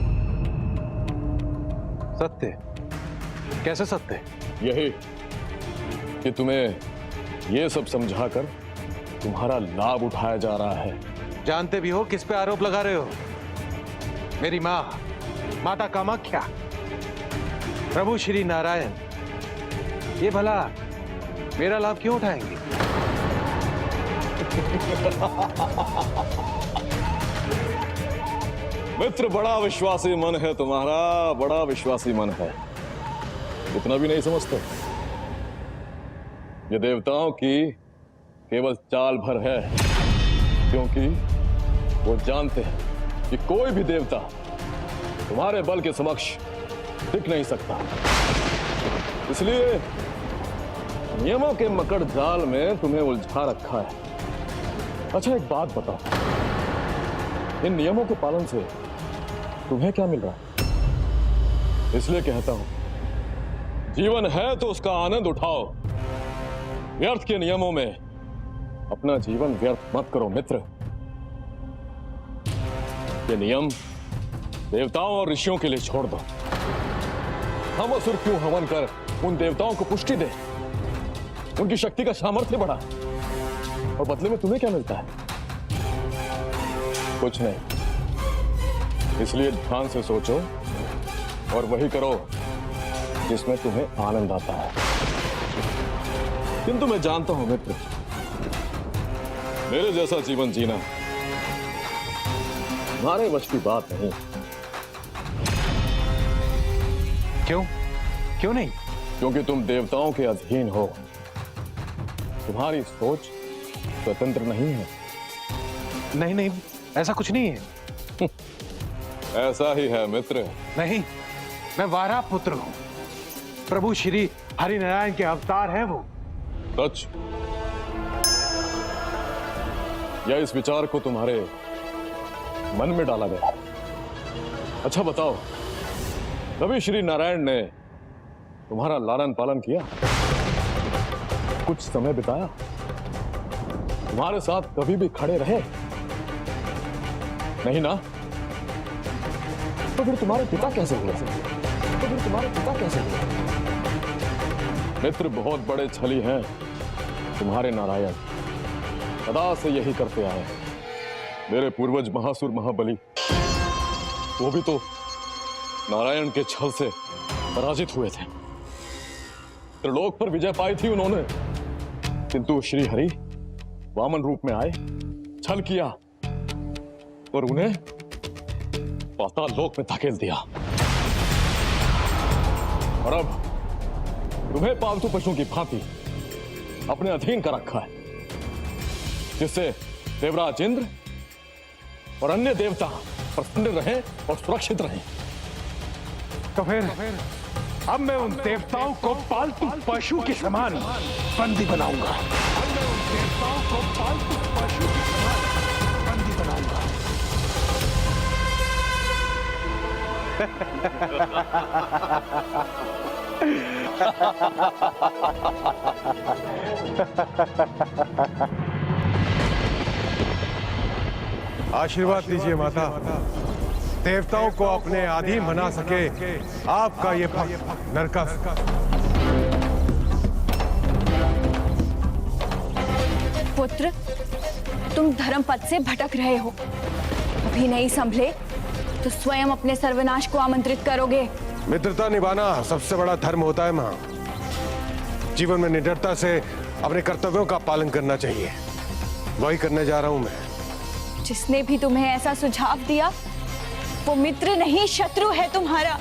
सत्य? कैसे सत्य? यही कि तुम्हें ये सब समझाकर तुम्हारा लाभ उठाया जा रहा है। जानते भी हो किस पे आरोप लगा रहे हो? मेरी माँ, माता कामाख्या, प्रभु श्री नारायण, ये भला मेरा लाभ क्यों उठाएंगे? मित्र, बड़ा विश्वासी मन है तुम्हारा, बड़ा विश्वासी मन है, इतना भी नहीं समझते। ये देवताओं की केवल चाल भर है, क्योंकि वो जानते हैं कि कोई भी देवता तुम्हारे बल के समक्ष टिक नहीं सकता। इसलिए नियमों के मकड़ जाल में तुम्हें उलझा रखा है। अच्छा, एक बात बताओ, इन नियमों के पालन से तुम्हें क्या मिल रहा है? इसलिए कहता हूं, जीवन है तो उसका आनंद उठाओ, व्यर्थ के नियमों में अपना जीवन व्यर्थ मत करो मित्र। ये नियम देवताओं और ऋषियों के लिए छोड़ दो। हम असुर क्यों हवन कर उन देवताओं को पुष्टि दे, उनकी शक्ति का सामर्थ्य बढ़ा, और बदले में तुम्हें क्या मिलता है? कुछ नहीं। इसलिए ध्यान से सोचो और वही करो जिसमें तुम्हें आनंद आता है। किंतु मैं जानता हूं मित्र, मेरे जैसा जीवन जीना तुम्हारे वश की बात नहीं। क्यों नहीं? क्योंकि तुम देवताओं के अधीन हो, तुम्हारी सोच स्वतंत्र नहीं है। नहीं, ऐसा कुछ नहीं है। ऐसा ही है मित्र। नहीं, मैं वारा पुत्र हूं, प्रभु श्री हरिनारायण के अवतार है वो। सच? या इस विचार को तुम्हारे मन में डाला गया? अच्छा बताओ, कभी श्री नारायण ने तुम्हारा लालन पालन किया, कुछ समय बिताया, तुम्हारे साथ कभी भी खड़े रहे? नहीं ना? तो फिर तुम्हारे पिता कैसे हुए? मित्र, बहुत बड़े छली हैं तुम्हारे नारायण, सदा से यही करते आए। मेरे पूर्वज महासुर महाबली, वो भी तो नारायण के छल से पराजित हुए थे। त्रिलोक पर विजय पाई थी उन्होंने, किंतु श्री हरि वामन रूप में आए, छल किया और उन्हें पाताल लोक में धकेल दिया। और अब तुम्हें पालतू पशुओं की भांति अपने अधीन कर रखा है, जिससे देवराज इंद्र और अन्य देवता प्रसन्न रहें और सुरक्षित रहें। तो फिर अब मैं उन देवताओं को पालतू पशु के समान बंदी बनाऊंगा। अब मैं उन देवताओं को पालतू पशु के समान बंदी बनाऊंगा। आशीर्वाद दीजिए माता, देवताओं को अपने अधीन बना सके आपका ये भक्त नरकासुर। पुत्र, तुम धर्म पथ से भटक रहे हो। अभी नहीं संभले तो स्वयं अपने सर्वनाश को आमंत्रित करोगे। मित्रता निभाना सबसे बड़ा धर्म होता है मां। जीवन में निडरता से अपने कर्तव्यों का पालन करना चाहिए। वही करने जा रहा हूं मैं। जिसने भी तुम्हें ऐसा सुझाव दिया वो मित्र नहीं शत्रु है तुम्हारा।